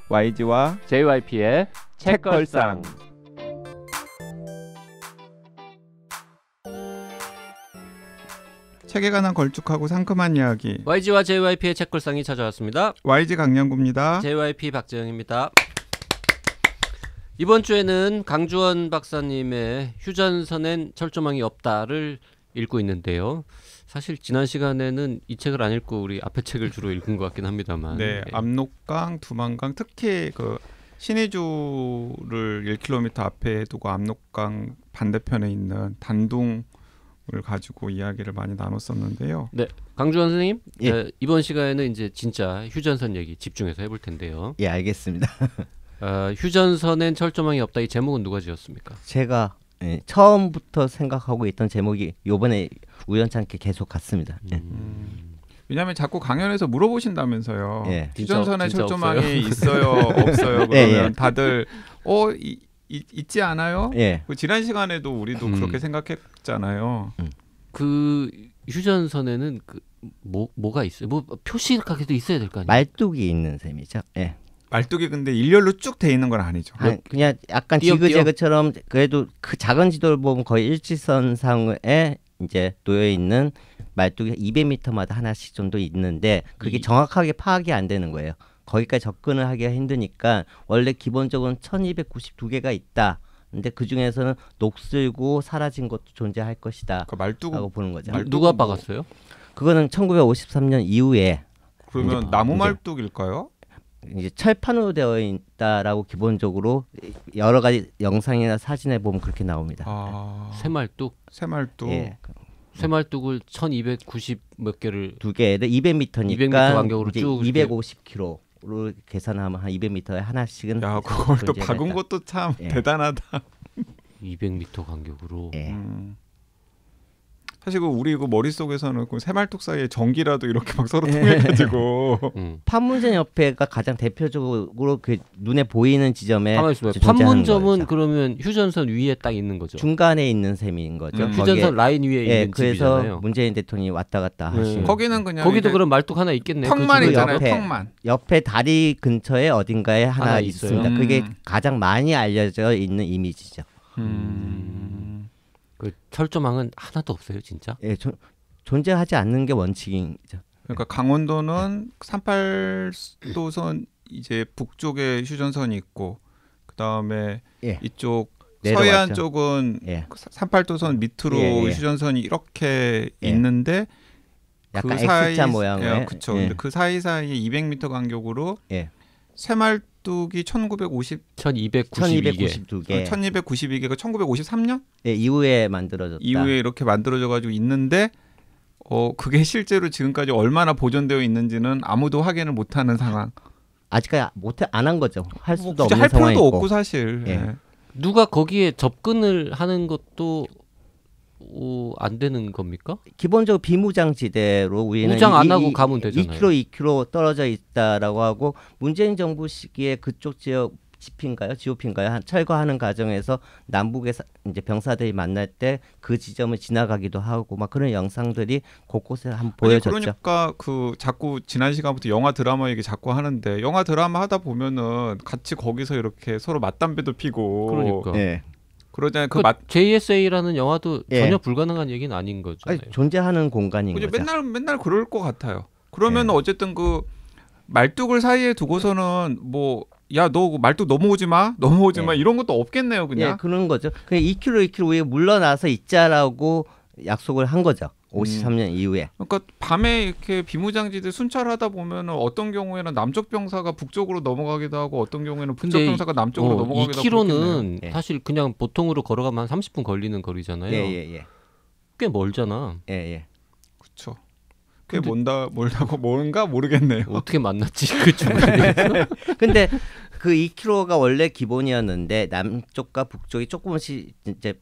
YG와 JYP의 책걸상. 책에 관한 걸쭉하고 상큼한 이야기. YG와 JYP의 책걸상이 찾아왔습니다. YG 강량구입니다. JYP 박재영입니다. 이번 주에는 강주원 박사님의 휴전선엔 철조망이 없다를 읽고 있는데요. 사실 지난 시간에는 이 책을 안 읽고 우리 앞에 책을 주로 읽은 것 같긴 합니다만. 네, 압록강, 두만강, 특히 그 신의주를 1km 앞에 두고 압록강 반대편에 있는 단둥을 가지고 이야기를 많이 나눴었는데요. 네, 강주원 선생님, 예. 이번 시간에는 이제 진짜 휴전선 얘기 집중해서 해볼 텐데요. 예, 알겠습니다. 휴전선엔 철조망이 없다, 이 제목은 누가 지었습니까? 제가 처음부터 생각하고 있던 제목이 요번에 우연찮게 계속 같습니다. 왜냐하면 자꾸 강연에서 물어보신다면서요. 예. 휴전선에 진짜 철조망이 있어요, 없어요? 그러면 예. 다들 있지 않아요? 예. 그 지난 시간에도 우리도 그렇게 생각했잖아요. 그 휴전선에는 그 뭐가 있어요? 뭐 표시가게도 있어야 될 거 아니에요? 말뚝이 있는 셈이죠. 예. 말뚝이 근데 일렬로 쭉 돼 있는 건 아니죠. 그냥 약간 지그재그처럼 그래도 그 작은 지도를 보면 거의 일직선상에 이제 놓여 있는 말뚝이 200m마다 하나씩 정도 있는데 그게 정확하게 파악이 안 되는 거예요. 거기까지 접근을 하기가 힘드니까 원래 기본적으로는 1292개가 있다. 근데 그 중에서는 녹슬고 사라진 것도 존재할 것이다. 그 말뚝 보는 거죠. 누가 박았어요? 그거는 1953년 이후에 그러면 나무 말뚝일까요? 이제 철판으로 되어 있다라고 기본적으로 여러 가지 영상이나 사진에 보면 그렇게 나옵니다. 새말뚝. 새말뚝. 예. 새말뚝을 1290 몇 개를 두 개를 200m니까 200m 간격으로 쭉 250km로 계산하면 한 200m에 하나씩은. 야, 그걸 또 박은 것도 참 대단하다. 200m 간격으로. 예. 사실 우리 머릿속에서는 그 새말뚝 사이에 전기라도 이렇게 막 서로 통해가지고 판문점 옆에가 가장 대표적으로 그 눈에 보이는 지점에 판문점은 그러면 휴전선 위에 딱 있는 거죠. 중간에 있는 셈인 거죠. 휴전선 라인 위에 있는 그래서 집이잖아요. 문재인 대통령이 왔다 갔다 하신. 거기는 그냥 거기도 그럼 말뚝 하나 있겠네요. 턱만 그 있잖아요. 턱만. 옆에 다리 근처에 어딘가에 하나 있습니다. 그게 가장 많이 알려져 있는 이미지죠. 그 철조망은 하나도 없어요, 진짜? 예, 존재하지 않는 게 원칙이죠. 그러니까 강원도는 38도선 이제 북쪽에 휴전선이 있고 그다음에 이쪽 내려왔죠. 서해안 쪽은 38도선 밑으로 휴전선이 이렇게 있는데 약간 X자 모양의. 그렇죠. 근데 그 사이사이에 200m 간격으로 새말뚝이 1292개. 1292개가 1953년? 예, 이후에 만들어졌다. 이후에 이렇게 만들어져 가지고 있는데 그게 실제로 지금까지 얼마나 보존되어 있는지는 아무도 확인을 못 하는 상황. 아직까지 안 한 거죠. 할 수도 없는 할 상황이고. 필요도 없고 사실. 누가 거기에 접근을 하는 것도 안 되는 겁니까? 기본적으로 비무장지대로 우리는 무장 안 하고 가면 되잖아요. 2km 떨어져 있다라고 하고 문재인 정부 시기에 그쪽 지역 GOP인가요? 철거하는 과정에서 남북에서 이제 병사들이 만날 때 그 지점을 지나가기도 하고 막 그런 영상들이 곳곳에 한번 보여졌죠. 그러니까 자꾸 지난 시간부터 영화 드라마 얘기 자꾸 하는데 영화 드라마 하다 보면은 같이 거기서 이렇게 서로 맞담배도 피고. 그러니까. 그러잖아요. JSA라는 영화도 전혀 불가능한 얘기는 아닌 거죠. 존재하는 공간인 거죠. 맨날 그럴 것 같아요. 그러면 어쨌든 그 말뚝을 사이에 두고서는 야, 너 말뚝 넘어오지 마 이런 것도 없겠네요, 그냥. 그런 거죠. 그냥 2km 위에 물러나서 있자라고 약속을 한 거죠. 53년 이후에. 그러니까 밤에 이렇게 비무장지대 순찰하다 보면 어떤 경우에는 남쪽 병사가 북쪽으로 넘어가기도 하고 어떤 경우에는 북쪽 병사가 남쪽으로 넘어가기도 하고. 2km는 사실 그냥 보통으로 걸어가면 한 30분 걸리는 거리잖아요. 꽤 멀잖아. 그렇죠. 꽤 멀다고 뭔가 모르겠네요. 어떻게 만났지 그 중간에서? 근데 그 2km가 원래 기본이었는데 남쪽과 북쪽이 조금씩 이제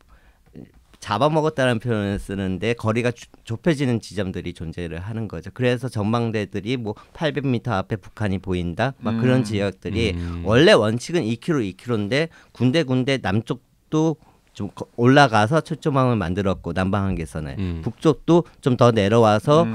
잡아먹었다는 표현을 쓰는데 거리가 좁혀지는 지점들이 존재를 하는 거죠. 그래서 전망대들이 800m 앞에 북한이 보인다, 막 그런 지역들이 원래 원칙은 2km인데 군데 남쪽도 좀 올라가서 철조망을 만들었고 남방한계선에 북쪽도 좀 더 내려와서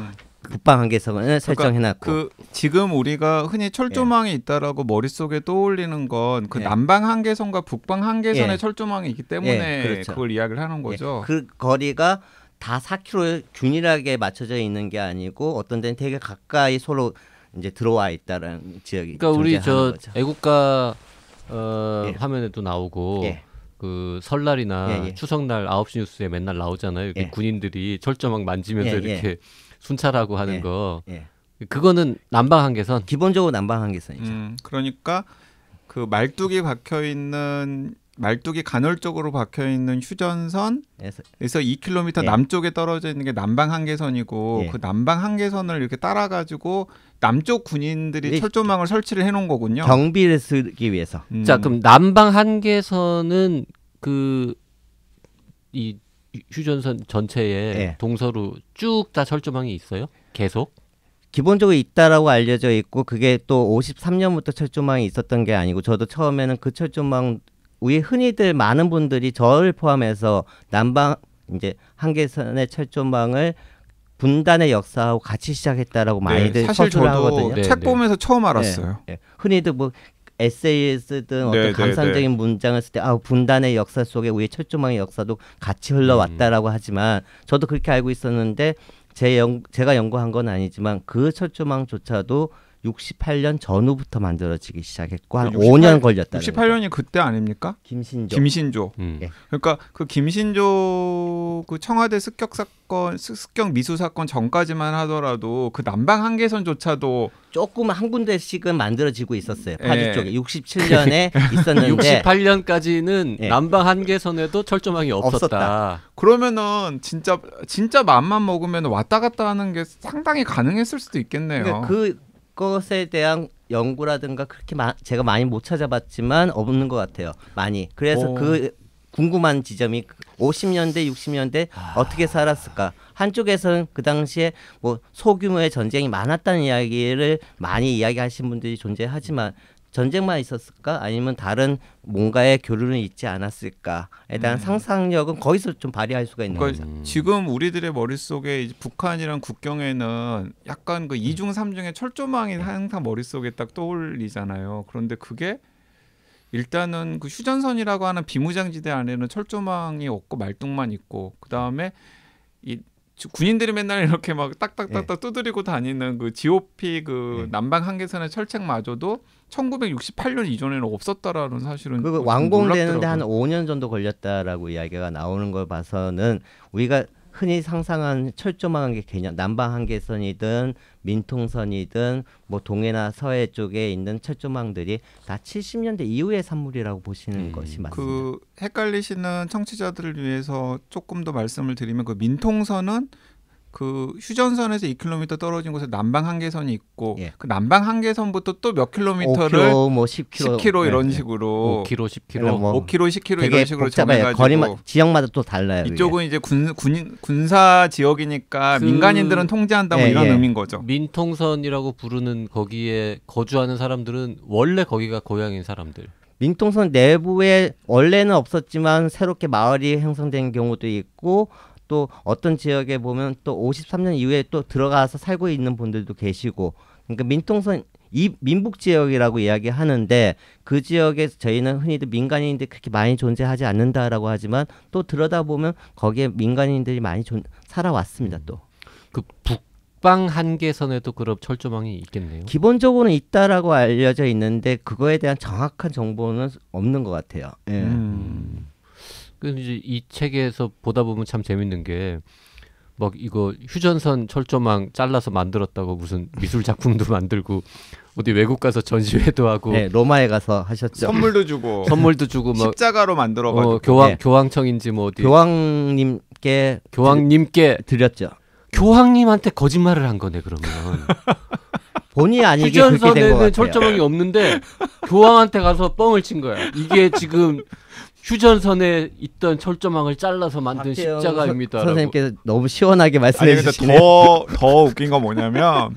북방 한계선을 설정해놨고 그 지금 우리가 흔히 철조망이 있다라고 머릿속에 떠올리는 건 그 남방 한계선과 북방 한계선의 철조망이 있기 때문에 그렇죠. 그걸 이야기를 하는 거죠. 그 거리가 다 4km 균일하게 맞춰져 있는 게 아니고 어떤 데는 되게 가까이 서로 이제 들어와 있다는 지역이 그러니까 우리 존재하는 거죠. 애국가 화면에도 나오고 그 설날이나 추석날 9시 뉴스에 맨날 나오잖아요. 이렇게 군인들이 철조망 만지면서 이렇게 순찰하고 하는 거. 그거는 남방 한계선. 기본적으로 남방 한계선이죠. 그러니까 그 말뚝이 간헐적으로 박혀 있는 휴전선에서 2km 남쪽에 떨어져 있는 게 남방 한계선이고 그 남방 한계선을 이렇게 따라 가지고 남쪽 군인들이 철조망을 설치를 해 놓은 거군요. 경비를 쓰기 위해서. 자, 그럼 남방 한계선은 그 이 휴전선 전체에 동서로 쭉 다 철조망이 있어요? 계속? 기본적으로 있다라고 알려져 있고 그게 또 53년부터 철조망이 있었던 게 아니고 저도 처음에는 그 철조망 우리 흔히들 많은 분들이 저를 포함해서 남방 이제 한계선의 철조망을 분단의 역사하고 같이 시작했다라고 많이들 사실 서술을 저도 하거든요. 책 보면서 처음 알았어요. 흔히들 뭐 에세이를 쓰든 어떤 감상적인 문장을 쓸 때 분단의 역사 속에 우리 철조망의 역사도 같이 흘러왔다라고 하지만 저도 그렇게 알고 있었는데 제가 연구한 건 아니지만 그 철조망조차도 68년 전후부터 만들어지기 시작했고 한 5년 걸렸다. 68년이 그때 아닙니까? 김신조. 그러니까 그 김신조 그 청와대 습격 미수 사건 전까지만 하더라도 그 남방 한계선조차도 조금 한 군데씩은 만들어지고 있었어요. 파주 쪽에 67년에 있었는데 68년까지는 남방 한계선에도 철조망이 없었다. 그러면은 진짜 맘만 먹으면 왔다 갔다 하는 게 상당히 가능했을 수도 있겠네요. 그것에 대한 연구라든가 그렇게 제가 많이 못 찾아봤지만 없는 것 같아요. 많이. 그래서 그 궁금한 지점이 50년대, 60년대 어떻게 살았을까? 한쪽에서는 그 당시에 뭐 소규모의 전쟁이 많았다는 이야기를 많이 이야기하신 분들이 존재하지만 전쟁만 있었을까? 아니면 다른 뭔가의 교류는 있지 않았을까에 대한 상상력은 거기서 좀 발휘할 수가 있는 거죠. 지금 우리들의 머릿속에 이제 북한이랑 국경에는 약간 그 2중 3중의 철조망이 항상 머릿속에 딱 떠올리잖아요. 그런데 그게 일단은 그 휴전선이라고 하는 비무장지대 안에는 철조망이 없고 말뚝만 있고 그다음에 이 군인들이 맨날 이렇게 막 딱딱딱딱 두드리고 다니는 그 GOP 그 남방 한계선의 철책마저도 1968년 이전에는 없었다라는 사실은 그 완공되는데 한 5년 정도 걸렸다라고 이야기가 나오는 걸 봐서는 우리가 흔히 상상한 철조망의 개념, 남방 한계선이든 민통선이든 뭐 동해나 서해 쪽에 있는 철조망들이 다 70년대 이후의 산물이라고 보시는 것이 맞습니다. 그 헷갈리시는 청취자들을 위해서 조금 더 말씀을 드리면 그 민통선은 그 휴전선에서 2km 떨어진 곳에 남방 한계선이 있고 그 남방 한계선부터 또 몇 킬로미터를 5km, 뭐 10km 이런 식으로 5km, 10km, 뭐 5km, 10km 이런 식으로 정해가지고 거리만 지역마다 또 달라요. 이쪽은 이제 군사 지역이니까 민간인들은 통제한다 뭐 이런 의미인 거죠. 민통선이라고 부르는 거기에 거주하는 사람들은 원래 거기가 고향인 사람들. 민통선 내부에 원래는 없었지만 새롭게 마을이 형성된 경우도 있고 또 어떤 지역에 보면 또 53년 이후에 또 들어가서 살고 있는 분들도 계시고 그러니까 민통선 이 민북 지역이라고 이야기하는데 그 지역에 저희는 흔히들 민간인들이 그렇게 많이 존재하지 않는다라고 하지만 또 들여다보면 거기에 민간인들이 많이 살아왔습니다. 또 그 북방 한계선에도 그럼 철조망이 있겠네요. 기본적으로는 있다라고 알려져 있는데 그거에 대한 정확한 정보는 없는 것 같아요. 그 이제 이 책에서 보다 보면 참 재밌는 게 막 이거 휴전선 철조망 잘라서 만들었다고 무슨 미술 작품도 만들고 어디 외국 가서 전시회도 하고 로마에 가서 하셨죠. 선물도 주고 막 십자가로 만들어가지고 교황청인지 뭐 어디 교황님께 드렸죠. 교황님한테 거짓말을 한 거네 그러면. 본의 아니게 그렇게 된 것 같아요. 휴전선에는 철조망이 없는데 교황한테 가서 뻥을 친 거야. 이게 지금 휴전선에 있던 철조망을 잘라서 만든 십자가입니다. 선생님께서 너무 시원하게 말씀해 주시네요. 더 웃긴 건 뭐냐면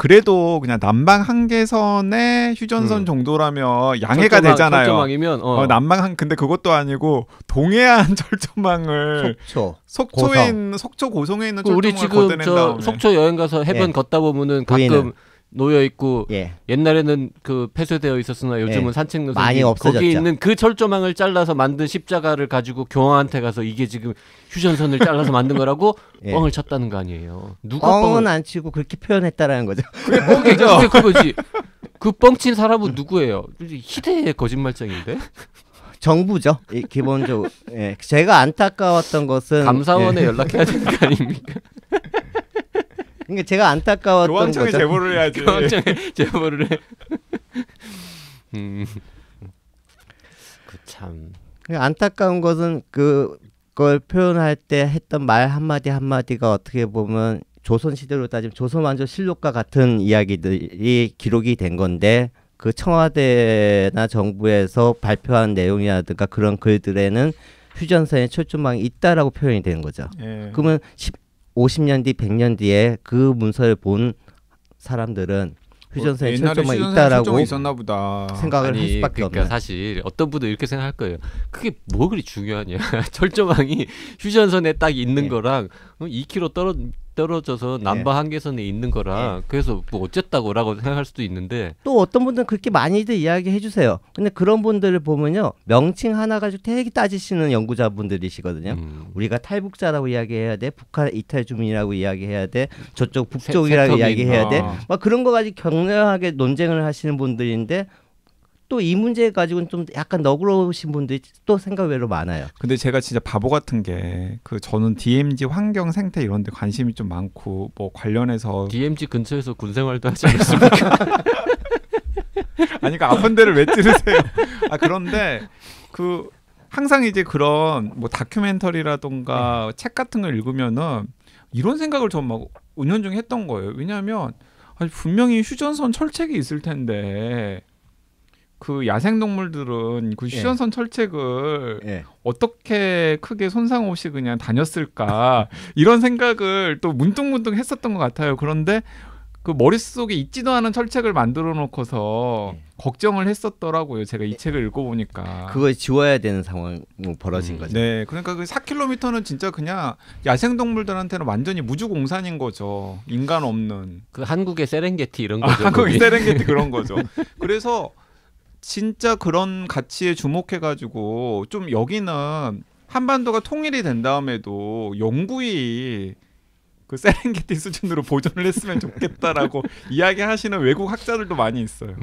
그래도 그냥 남방 한계선의 휴전선 정도라면 양해가 되잖아요. 철조망이면 남방 한 근데 그것도 아니고 동해안 철조망을 속초 고성에 있는 철조망을 우리 지금 저 속초 여행 가서 해변 걷다 보면은 가끔 놓여 있고 옛날에는 그 폐쇄되어 있었으나 요즘은 산책 노선 많이 없어졌죠. 거기 있는 그 철조망을 잘라서 만든 십자가를 가지고 경호한테 가서 이게 지금 휴전선을 잘라서 만든 거라고 뻥을 쳤다는 거 아니에요. 누가 뻥은 안 치고 그렇게 표현했다라는 거죠. 그게 그거지. 그 뻥친 사람은 누구예요? 희대의 거짓말쟁인데? 정부죠. 기본적으로. 제가 안타까웠던 것은 감사원에 연락해야 되는 거 아닙니까? 그러니까 제가 안타까웠던 교황청에 거죠. 제보를 해야지. 교황청에 제보를 해. 참. 안타까운 것은 그걸 표현할 때 했던 말 한마디 한마디가 어떻게 보면 조선시대로 따지면 조선왕조실록과 같은 이야기들이 기록이 된 건데 그 청와대나 정부에서 발표한 내용이라든가 그런 글들에는 휴전선에 철조망이 있다라고 표현이 되는 거죠. 그러면 50년 뒤, 100년 뒤에 그 문서를 본 사람들은 휴전선에 철조망이 있다라고 있었나 보다. 생각을 할 수밖에 그러니까 없는. 사실 어떤 분들 이렇게 생각할 거예요. 그게 뭐 그리 중요하냐. 철조망이 휴전선에 딱 있는 거랑 2km 떨어져서 남방 한계선에 있는 거랑 그래서 뭐 어쨌다고라고 생각할 수도 있는데 또 어떤 분들은 그렇게 많이들 이야기해 주세요. 근데 그런 분들을 보면요. 명칭 하나 가지고 되게 따지시는 연구자분들이시거든요. 우리가 탈북자라고 이야기해야 돼. 북한 이탈 주민이라고 이야기해야 돼. 저쪽 북쪽이라고 이야기해야 돼. 막 그런 거 가지고 격렬하게 논쟁을 하시는 분들인데 또 이 문제 가지고는 좀 약간 너그러우신 분들이 또 생각 외로 많아요. 근데 제가 진짜 바보 같은 게 저는 DMZ 환경 생태 이런 데 관심이 좀 많고 뭐 관련해서 DMZ 근처에서 군 생활도 하지 않았습니까? 아니 그 아픈 데를 왜 찌르세요? 그런데 항상 이제 그런 뭐 다큐멘터리라던가 책 같은 걸 읽으면은 이런 생각을 좀 막 은연중에 했던 거예요. 왜냐하면 분명히 휴전선 철책이 있을 텐데 그 야생동물들은 그 휴전선 철책을 어떻게 크게 손상 없이 그냥 다녔을까 이런 생각을 또 문득문득 했었던 것 같아요. 그런데 그 머릿속에 있지도 않은 철책을 만들어 놓고서 걱정을 했었더라고요. 제가 이 책을 읽어보니까. 그걸 지워야 되는 상황이 벌어진 거죠. 네, 그러니까 그 4km는 진짜 그냥 야생동물들한테는 완전히 무주공산인 거죠. 인간 없는. 그 한국의 세렝게티 이런 거죠. 한국의 세렝게티 그런 거죠. 그래서 진짜 그런 가치에 주목해가지고 좀 여기는 한반도가 통일이 된 다음에도 영구히 그 세렝게티 수준으로 보존을 했으면 좋겠다라고 이야기하시는 외국 학자들도 많이 있어요.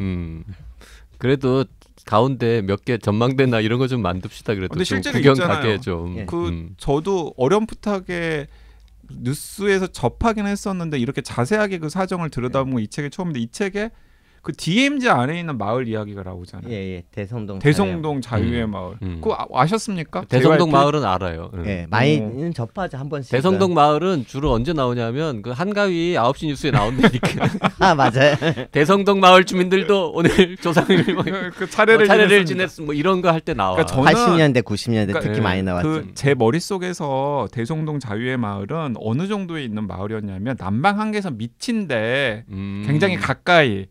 그래도 가운데 몇 개 전망대나 이런 거 좀 만듭시다. 그래도 근데 좀 실제로 구경 있잖아요. 가게 좀. 저도 어렴풋하게 뉴스에서 접하긴 했었는데 이렇게 자세하게 그 사정을 들여다보면 이 책이 처음인데 이 책에 그 DMZ 안에 있는 마을 이야기가 나오잖아요. 대성동 자유의 마을. 그거 아셨습니까? 대성동 마을은 알아요. 많이는 접하죠 한 번씩. 대성동 마을은 주로 언제 나오냐면 그 한가위 9시 뉴스에 나온다니까. 맞아요. 대성동 마을 주민들도 오늘 조상을 그 차례를 지냈음 뭐 이런 거 할 때 나와. 그러니까 80년대 90년대 특히 많이 나왔죠. 제 머릿속에서 대성동 자유의 마을은 어느 정도에 있는 마을이었냐면 남방 한계선 밑인데 굉장히 가까이.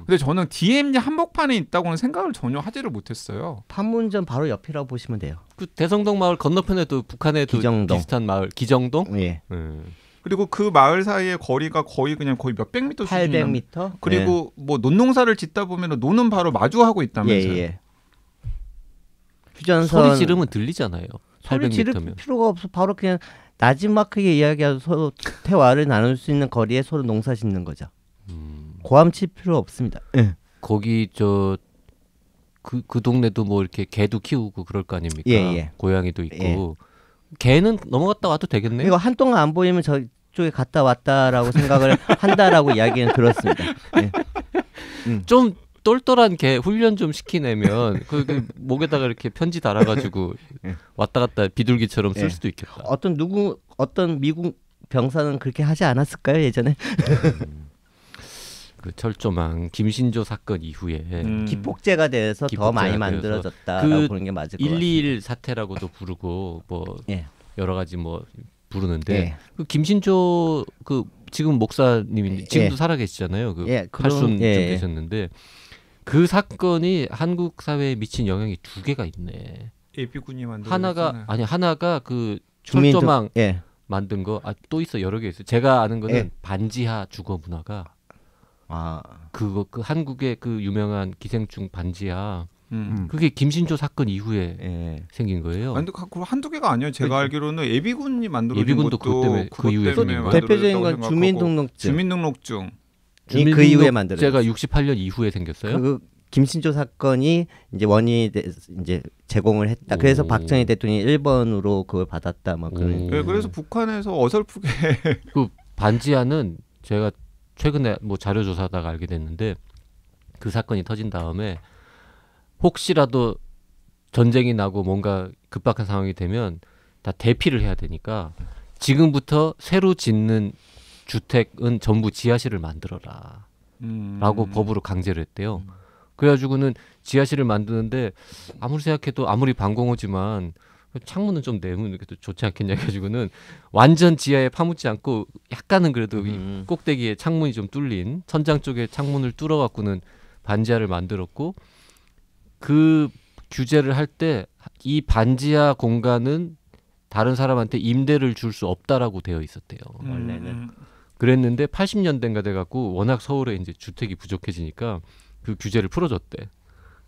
근데 저는 DMZ 한복판에 있다고는 생각을 전혀 하지를 못했어요. 판문점 바로 옆이라고 보시면 돼요. 그 대성동 마을 건너편에도 북한에도 기정동. 비슷한 마을 기정동? 그리고 그 마을 사이의 거리가 거의 몇백 미터 수준이에요. 800m? 그리고 뭐 논농사를 짓다 보면 노는 바로 마주하고 있다면서요. 휴전선 소리 지르면 들리잖아요. 소리 지를 필요가 없어. 바로 그냥 나지막하게 이야기하고 서로 대화를 나눌 수 있는 거리에 서로 농사 짓는 거죠. 고함 칠 필요 없습니다. 거기 그 동네도 뭐 이렇게 개도 키우고 그럴 거 아닙니까? 고양이도 있고. 개는 넘어갔다 와도 되겠네. 이거 한동안 안 보이면 저쪽에 갔다 왔다라고 생각을 한다라고 이야기는 들었습니다. 좀 똘똘한 개 훈련 좀 시키내면 그 목에다가 이렇게 편지 달아가지고 왔다 갔다 비둘기처럼 쓸 수도 있겠다. 어떤 미국 병사는 그렇게 하지 않았을까요 예전에? 그 철조망 김신조 사건 이후에 기폭제가 돼서 더 많이 만들어졌다라고 보는 게 맞을 것 같아요. 121 사태라고도 부르고 뭐 여러 가지 뭐 부르는데 그 김신조 그 지금 목사님인데 지금도 살아계시잖아요. 그 팔순 좀 되셨는데 그 사건이 한국 사회에 미친 영향이 두 개가 있네. 예비군이 만든 하나가 그 철조망 만든 거 또 있어 여러 개 있어요. 제가 아는 거는 반지하 주거 문화가 그 한국의 그 유명한 기생충 반지하 그게 김신조 사건 이후에 생긴 거예요. 근데 한두 개가 아니에요. 제가 알기로는 예비군이 만들어진 예비군도 것도 그 이후에 대표적인 건 주민등록증. 그 이후에 만들어졌어요. 제가 68년 이후에 생겼어요. 그 김신조 사건이 이제 원인이 이제 제공을 했다. 그래서 박정희 대통령이 1번으로 그걸 받았다. 막 그런. 그래서 북한에서 어설프게 그 반지하는 제가 최근에 뭐 자료 조사하다가 알게 됐는데 그 사건이 터진 다음에 혹시라도 전쟁이 나고 뭔가 급박한 상황이 되면 다 대피를 해야 되니까 지금부터 새로 짓는 주택은 전부 지하실을 만들어라 라고 법으로 강제를 했대요. 그래가지고는 지하실을 만드는데 아무리 생각해도 아무리 반공호지만 창문은 좀 내면 좋지 않겠냐 해가지고는 완전 지하에 파묻지 않고 약간은 그래도 이 꼭대기에 창문이 좀 뚫린 천장 쪽에 창문을 뚫어갖고는 반지하를 만들었고 그 규제를 할 때 이 반지하 공간은 다른 사람한테 임대를 줄 수 없다라고 되어 있었대요. 원래는. 그랬는데 80년대인가 돼갖고 워낙 서울에 이제 주택이 부족해지니까 그 규제를 풀어줬대.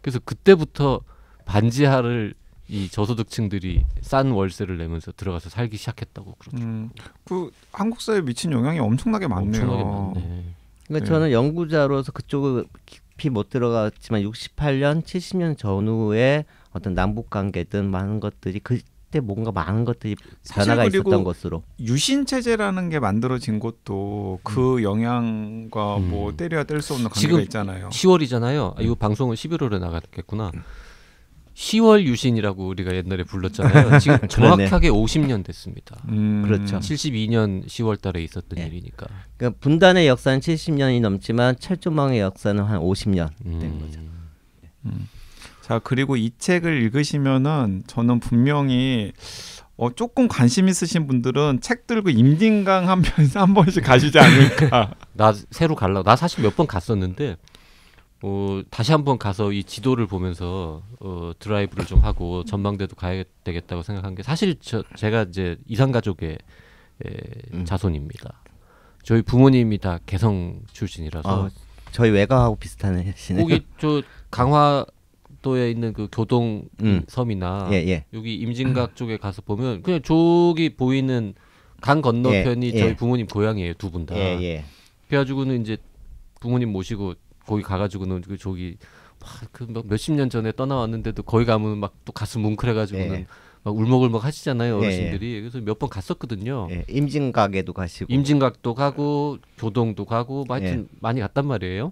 그래서 그때부터 반지하를 이 저소득층들이 싼 월세를 내면서 들어가서 살기 시작했다고 그러죠. 그 한국 사회에 미친 영향이 엄청나게 많네요. 엄청나게 많네. 그러니까 저는 연구자로서 그쪽을 깊이 못 들어갔지만 68년, 70년 전후에 어떤 남북 관계든 많은 것들이 그때 뭔가 많은 것들이 변화가 있었던 것으로. 유신 체제라는 게 만들어진 것도 그 영향과 뭐 때려야 뗄 수 없는 관계가 있잖아요. 10월이잖아요. 이 방송은 11월에 나갔겠구나. 10월 유신이라고 우리가 옛날에 불렀잖아요. 지금 정확하게 50년 됐습니다. 그렇죠. 72년 10월 달에 있었던 일이니까. 그러니까 분단의 역사는 70년이 넘지만 철조망의 역사는 한 50년 된 거죠. 자, 그리고 이 책을 읽으시면은 저는 분명히 조금 관심 있으신 분들은 책 들고 임진강 한 번씩 가시지 않을까. 나 새로 가려고. 나 사실 몇 번 갔었는데 다시 한번 가서 이 지도를 보면서 드라이브를 좀 하고 전망대도 가야 되겠다고 생각한 게 사실 제가 이제 이산가족의 자손입니다. 저희 부모님이 다 개성 출신이라서 저희 외가하고 비슷하시네요. 거기 저 강화도에 있는 그 교동 섬이나 여기 임진각 쪽에 가서 보면 그냥 저기 보이는 강 건너편이 저희 부모님 고향이에요. 두 분 다. 그래가지고는 이제 부모님 모시고 거기 가가지고는 저기 그 몇십 년 전에 떠나왔는데도 거기 가면 막 또 가슴 뭉클해가지고는 막 울먹울먹 하시잖아요 어르신들이. 그래서 몇 번 갔었거든요. 임진각에도 가시고. 임진각도 가고 교동도 가고 하여튼 많이 갔단 말이에요.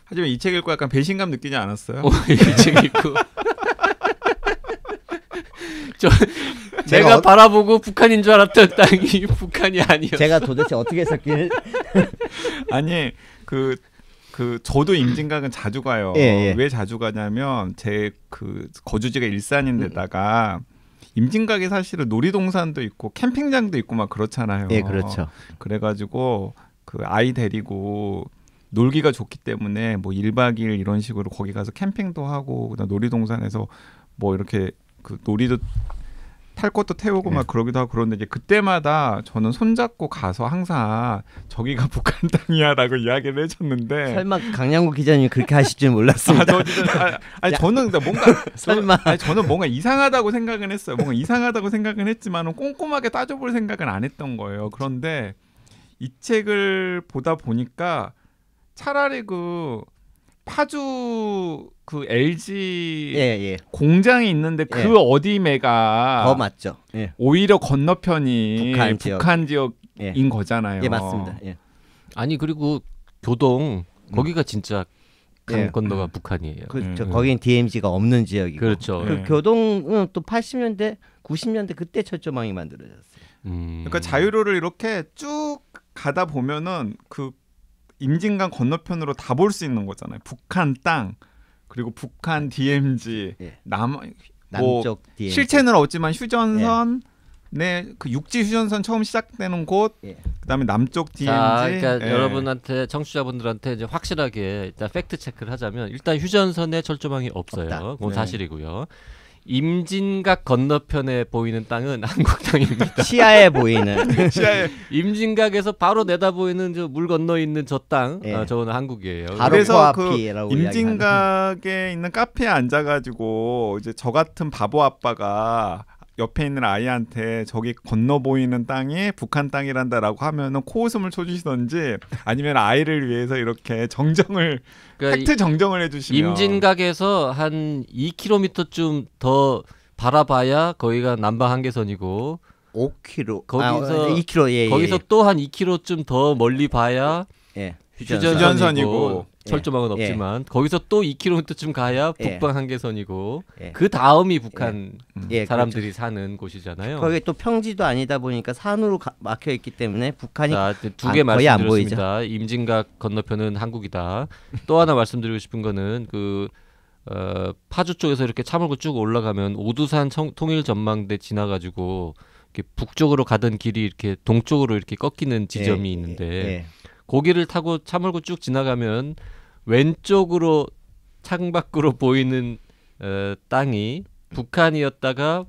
하지만 이 책 읽고 약간 배신감 느끼지 않았어요? 이 책 읽고 내가 바라보고 북한인 줄 알았던 땅이 북한이 아니었어. 제가 도대체 어떻게 했었길. 아니 저도 임진각은 자주 가요. 왜 자주 가냐면 제 그 거주지가 일산인데다가 임진각에 사실은 놀이동산도 있고 캠핑장도 있고 막 그렇잖아요. 그렇죠. 그래가지고 그 아이 데리고 놀기가 좋기 때문에 뭐 1박 2일 이런 식으로 거기 가서 캠핑도 하고 그다음 놀이동산에서 뭐 이렇게 그 놀이도 탈 것도 태우고 막 그러기도 하고 그런데 이제 그때마다 저는 손잡고 가서 항상 저기가 북한 땅이야라고 이야기를 해줬는데 설마 강양구 기자님이 그렇게 하실 줄 몰랐습니다. 저는 뭔가 설마 저는 뭔가 이상하다고 생각은 했어요. 뭔가 이상하다고 생각은 했지만 꼼꼼하게 따져볼 생각은 안 했던 거예요. 그런데 이 책을 보다 보니까 차라리 그 파주 그 LG 공장이 있는데 그 어디매가 더 맞죠. 오히려 건너편이 북한 지역인 거잖아요. 맞습니다. 아니 그리고 교동 거기가 진짜 강 건너가 북한이에요. 그렇죠. 거긴 DMZ가 없는 지역이고. 그렇죠. 그 교동은 또 80년대, 90년대 그때 철조망이 만들어졌어요. 그러니까 자유로를 이렇게 쭉 가다 보면은 그 임진강 건너편으로 다 볼 수 있는 거잖아요. 북한 땅 그리고 북한 DMZ 남쪽 DMZ 실체는 없지만 휴전선의 그 육지 휴전선 처음 시작되는 곳 그다음에 남쪽 DMZ. 자, 그러니까 여러분한테 청취자분들한테 이제 확실하게 일단 팩트 체크를 하자면 일단 휴전선에 철조망이 없어요. 그건 사실이고요. 임진각 건너편에 보이는 땅은 한국 땅입니다. 시야에 보이는. 임진각에서 바로 내다 보이는 저 물 건너 있는 저 땅, 저거는 한국이에요. 그래서 그 임진각에 있는 카페에 앉아가지고 이제 저 같은 바보 아빠가 옆에 있는 아이한테 저기 건너 보이는 땅이 북한 땅이란다라고 하면은 코웃음을 쳐주시던지 아니면 아이를 위해서 이렇게 정정을 그러니까 팩트 정정을 해주시면 임진각에서 한 2km쯤 더 바라봐야 거기가 남방 한계선이고 5km 거기서 2km 거기서 또 한 2km쯤 더 멀리 봐야 휴전선이고 철조망은 없지만 거기서 또 2km쯤 가야 북방 한계선이고 그 다음이 북한 사람들이 그렇죠. 사는 곳이잖아요. 거기 또 평지도 아니다 보니까 산으로 막혀 있기 때문에 북한이 두 개 말씀드렸습니다. 임진각 건너편은 한국이다. 또 하나 말씀드리고 싶은 거는 그 파주 쪽에서 이렇게 차몰고 쭉 올라가면 오두산 통일전망대 지나가지고 이렇게 북쪽으로 가던 길이 이렇게 동쪽으로 이렇게 꺾이는 지점이 있는데. 고기를 타고 차몰고 쭉 지나가면 왼쪽으로 창밖으로 보이는 땅이 북한이었다가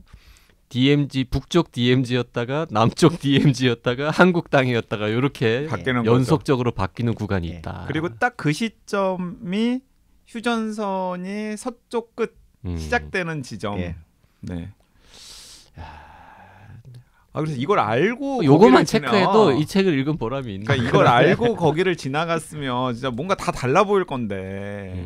DMZ 북쪽 DMZ였다가 남쪽 DMZ였다가 한국 땅이었다가 이렇게 연속적으로 바뀌는 구간이 있다. 그리고 딱 그 시점이 휴전선이 서쪽 끝 시작되는 지점. 네. 그래서 이걸 알고 요것만 체크해도 이 책을 읽은 보람이 있는. 그러니까 이걸 알고 거기를 지나갔으면 진짜 뭔가 다 달라 보일 건데.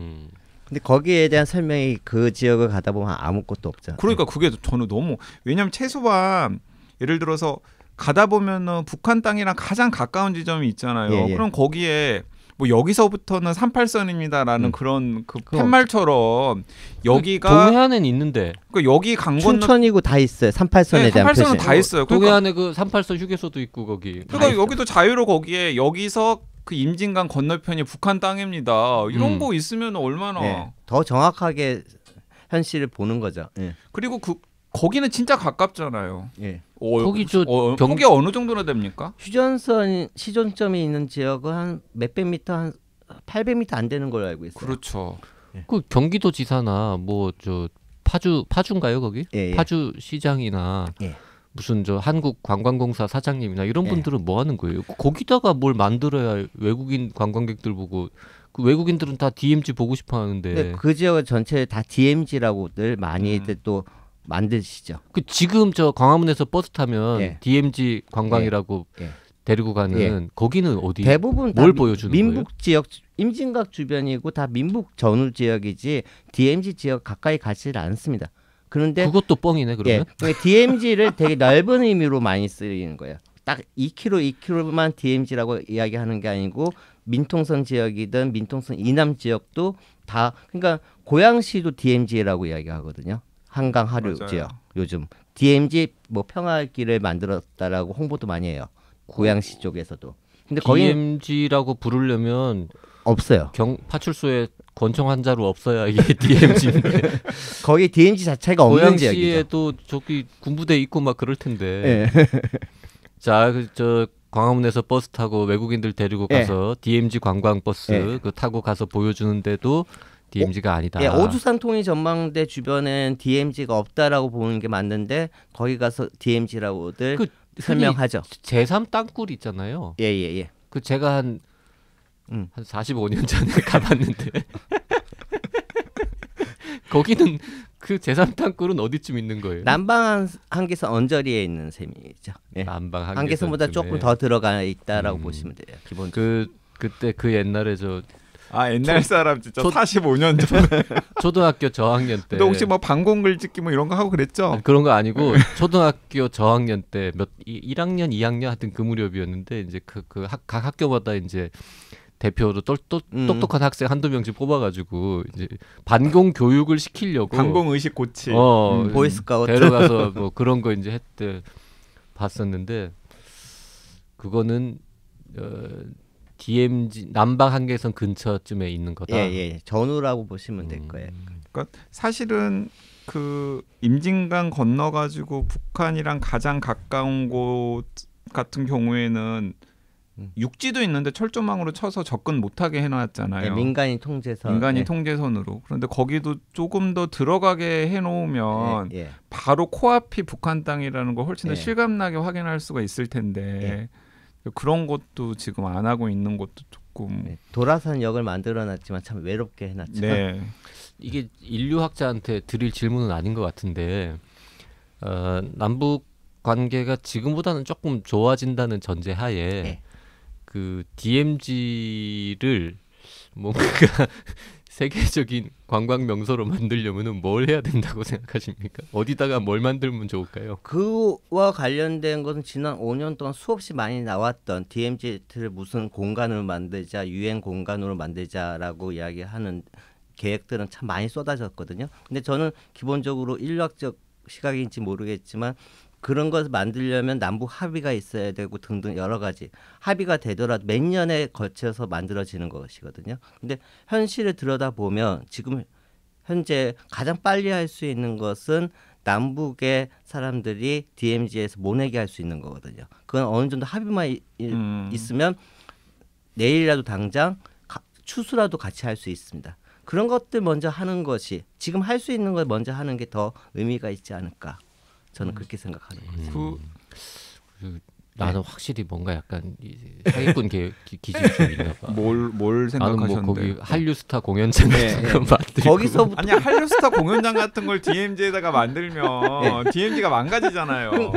근데 거기에 대한 설명이 그 지역을 가다 보면 아무것도 없잖아요. 그러니까 그게 저는 너무 왜냐면 최소한 예를 들어서 가다 보면은 북한 땅이랑 가장 가까운 지점이 있잖아요. 그럼 거기에 뭐 여기서부터는 38선입니다라는 그런 그 팻말처럼 여기가 동해안엔 있는데 그러니까 여기 강 건너 춘천이고 다 있어요. 38선에 대한 표시. 38선은 다 있어요. 동해안에 그 38선 휴게소도 있고 거기. 그러니까 여기도 자유로 거기에 여기서 그 임진강 건너편이 북한 땅입니다. 이런 거 있으면 얼마나 더 정확하게 현실을 보는 거죠. 그리고 거기는 진짜 가깝잖아요. 거기 거기 어느 정도나 됩니까? 휴전선 시전점이 있는 지역은 한 몇백 미터, 한 800m 안 되는 걸로 알고 있어요. 그렇죠. 그 경기도지사나 뭐 저 파주인가요 거기? 파주 시장이나 무슨 저 한국관광공사 사장님이나 이런 분들은 뭐 하는 거예요? 거기다가 뭘 만들어야 외국인 관광객들 보고 그 외국인들은 다 DMZ 보고 싶어 하는데 그 지역 전체 다 DMZ라고들 많이들 또 만드시죠. 그 지금 저 광화문에서 버스 타면 DMZ 관광이라고 데리고 가는 거기는 어디? 대부분 뭘 보여주는 민북 거예요? 지역 임진각 주변이고 다 민북 전후 지역이지 DMZ 지역 가까이 가지 않습니다. 그런데 그것도 뻥이네 그러면? DMZ를 되게 넓은 의미로 많이 쓰이는 거예요. 딱 2km만 DMZ라고 이야기하는 게 아니고 민통선 지역이든 민통선 이남 지역도 다 그러니까 고양시도 DMZ라고 이야기하거든요. 한강 하류 지역 요즘 DMZ 뭐 평화길을 만들었다라고 홍보도 많이 해요. 고양시 쪽에서도. 근데 DMZ라고 부르려면 없어요. 파출소에 권총 한자루 없어야 이게 DMZ인데 거기 DMZ 자체가 없는 지역이죠. 고양시에도 저기 군부대 있고 막 그럴 텐데. 자, 저 광화문에서 버스 타고 외국인들 데리고 가서 DMZ 관광 버스 그 타고 가서 보여주는데도 DMZ가 아니다. 오두산 통일 전망대 주변엔 DMZ가 없다라고 보는 게 맞는데 거기 가서 DMZ라고들 설명하죠. 제3 땅굴 있잖아요. 그 제가 한 45년 전에 가봤는데 거기는 그 제3 땅굴은 어디쯤 있는 거예요? 남방 한계선 언저리에 있는 셈이죠. 남방 한계선보다 조금 더 들어가 있다라고 보시면 돼요. 기본적으로. 그때 그 옛날에 옛날 사람 진짜 45년 전 초등학교 저학년 때. 너 혹시 뭐 방공글 찍기 뭐 이런 거 하고 그랬죠? 그런 거 아니고 초등학교 저학년 때 1학년, 2학년 하여튼 그 무렵이었는데 이제 각 학교마다 이제 대표로 똑똑한 학생 한두 명씩 뽑아가지고 이제 반공 교육을 시키려고 반공 의식 고치 보이스카우트 데려가서 뭐 그런 거 이제 했대 봤었는데 그거는 DMZ 남방 한계선 근처쯤에 있는 거다. 전후라고 보시면 될 거예요. 그러니까 사실은 그 임진강 건너가지고 북한이랑 가장 가까운 곳 같은 경우에는 육지도 있는데 철조망으로 쳐서 접근 못하게 해놨잖아요. 예, 민간인 통제선. 통제선으로. 그런데 거기도 조금 더 들어가게 해놓으면 바로 코앞이 북한 땅이라는 걸 훨씬 더 실감나게 확인할 수가 있을 텐데 그런 것도 지금 안 하고 있는 것도 조금. 도라산역을 만들어놨지만 참 외롭게 해놨죠. 네. 이게 인류학자한테 드릴 질문은 아닌 것 같은데 남북 관계가 지금보다는 조금 좋아진다는 전제하에 그 DMZ를 뭔가 세계적인 관광 명소로 만들려면은 뭘 해야 된다고 생각하십니까? 어디다가 뭘 만들면 좋을까요? 그와 관련된 것은 지난 5년 동안 수없이 많이 나왔던 DMZ를 무슨 공간으로 만들자, 유엔 공간으로 만들자라고 이야기하는 계획들은 참 많이 쏟아졌거든요. 근데 저는 기본적으로 인류학적 시각인지 모르겠지만 그런 것을 만들려면 남북 합의가 있어야 되고 등등 여러 가지 합의가 되더라도 몇 년에 걸쳐서 만들어지는 것이거든요. 근데 현실을 들여다보면 지금 현재 가장 빨리 할 수 있는 것은 남북의 사람들이 DMZ에서 모내게 할 수 있는 거거든요. 그건 어느 정도 합의만 있으면 내일이라도 당장 추수라도 같이 할 수 있습니다. 그런 것들 먼저 하는 것이 지금 할 수 있는 걸 먼저 하는 게 더 의미가 있지 않을까. 저는 그렇게 생각하는 거죠. 나는 확실히 뭔가 약간 사기꾼 기질이 좀 있나 봐. 뭘 생각하셨는데? 나는 뭐 거기 한류스타 공연장 같은 거 만들고. 거기서부터 아니 한류스타 공연장 같은 걸 DMZ에다가 만들면 DMZ가 망가지잖아요.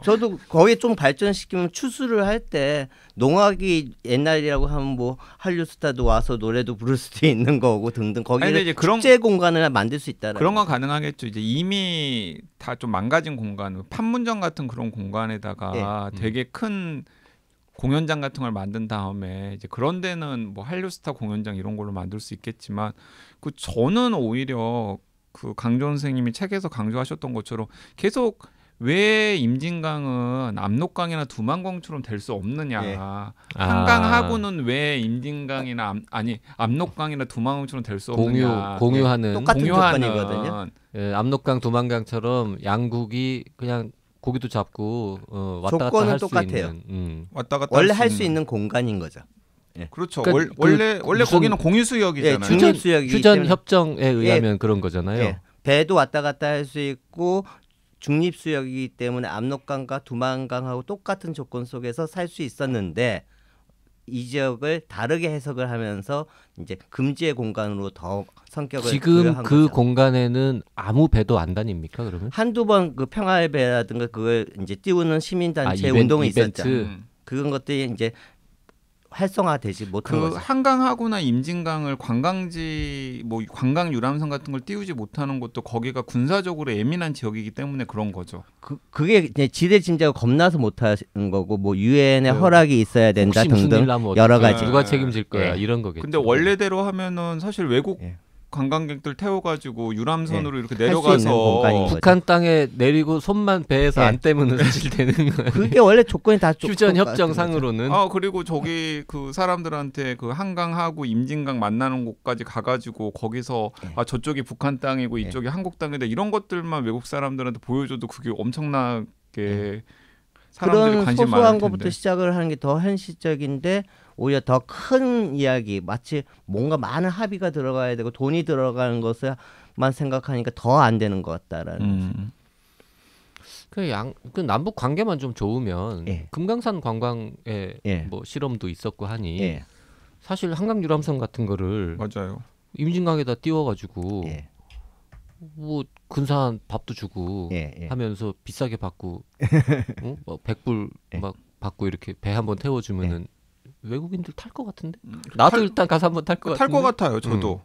저도 거기에 좀 발전시키면 추수를 할 때 농악이 옛날이라고 하면 뭐 한류스타도 와서 노래도 부를 수도 있는 거고 등등 거기에 축제 공간을 만들 수 있다라는 그런 건 가능하겠죠. 이제 이미 다 좀 망가진 공간, 판문점 같은 그런 공간에다가 되게 큰 공연장 같은 걸 만든 다음에 이제 그런 데는 뭐 한류스타 공연장 이런 걸로 만들 수 있겠지만 저는 오히려 그 강조 선생님이 책에서 강조하셨던 것처럼 계속 왜 임진강은 압록강이나 두만강처럼 될 수 없느냐. 한강하고는 왜 임진강이나 압록강이나 두만강처럼 될 수 없느냐. 공유하는 똑같은 조건이거든요. 압록강, 두만강처럼 양국이 그냥 고기도 잡고 왔다 갔다 할 수 있는 왔다 갔다 원래 할 수 있는 공간인 거죠. 그렇죠. 그러니까 원래 거기는 공유수역이잖아요. 휴전 협정에 의하면 그런 거잖아요. 배도 왔다 갔다 할 수 있고 중립수역이기 때문에 압록강과 두만강하고 똑같은 조건 속에서 살 수 있었는데 이 지역을 다르게 해석을 하면서 이제 금지의 공간으로 더 성격을 지금 그 거죠. 공간에는 아무 배도 안 다닙니까 그러면? 한두 번 그 평화의 배라든가 그걸 이제 띄우는 시민단체 운동이 있었죠. 그런 것들이 이제 활성화되지 못한 거죠. 한강하고나 임진강을 관광지 뭐 관광 유람선 같은 걸 띄우지 못하는 것도 거기가 군사적으로 예민한 지역이기 때문에 그런 거죠. 그게 이제 지대 진작을 겁나서 못하는 거고 뭐 유엔의 허락이 있어야 된다 등등 여러 가지. 누가 책임질 거야 이런 거겠죠. 근데 원래대로 하면은 사실 외국 관광객들 태워가지고 유람선으로 이렇게 내려가서 북한 땅에 내리고 손만 배에서 안 떼면 사실 되는 거예요. 그게 원래 조건이 다 휴전 협정상으로는. 그리고 저기 그 사람들한테 그 한강하고 임진강 만나는 곳까지 가가지고 거기서 저쪽이 북한 땅이고 이쪽이 한국 땅이다 이런 것들만 외국 사람들한테 보여줘도 그게 엄청나게 사람들이 관심 많을 텐데. 그런 소소한 것부터 시작을 하는 게 더 현실적인데 오히려 더 큰 이야기 마치 뭔가 많은 합의가 들어가야 되고 돈이 들어가는 것만 생각하니까 더 안 되는 것 같다라는 그 남북 관계만 좀 좋으면 금강산 관광에 뭐 실험도 있었고 하니 사실 한강 유람선 같은 거를 맞아요. 임진강에다 띄워가지고 뭐 근사한 밥도 주고 하면서 비싸게 받고 뭐 100불 막 받고 이렇게 배 한번 태워주면은 외국인들 탈 것 같은데? 나도 일단 가서 한번 탈 것 같은데? 탈 것 같아요. 저도.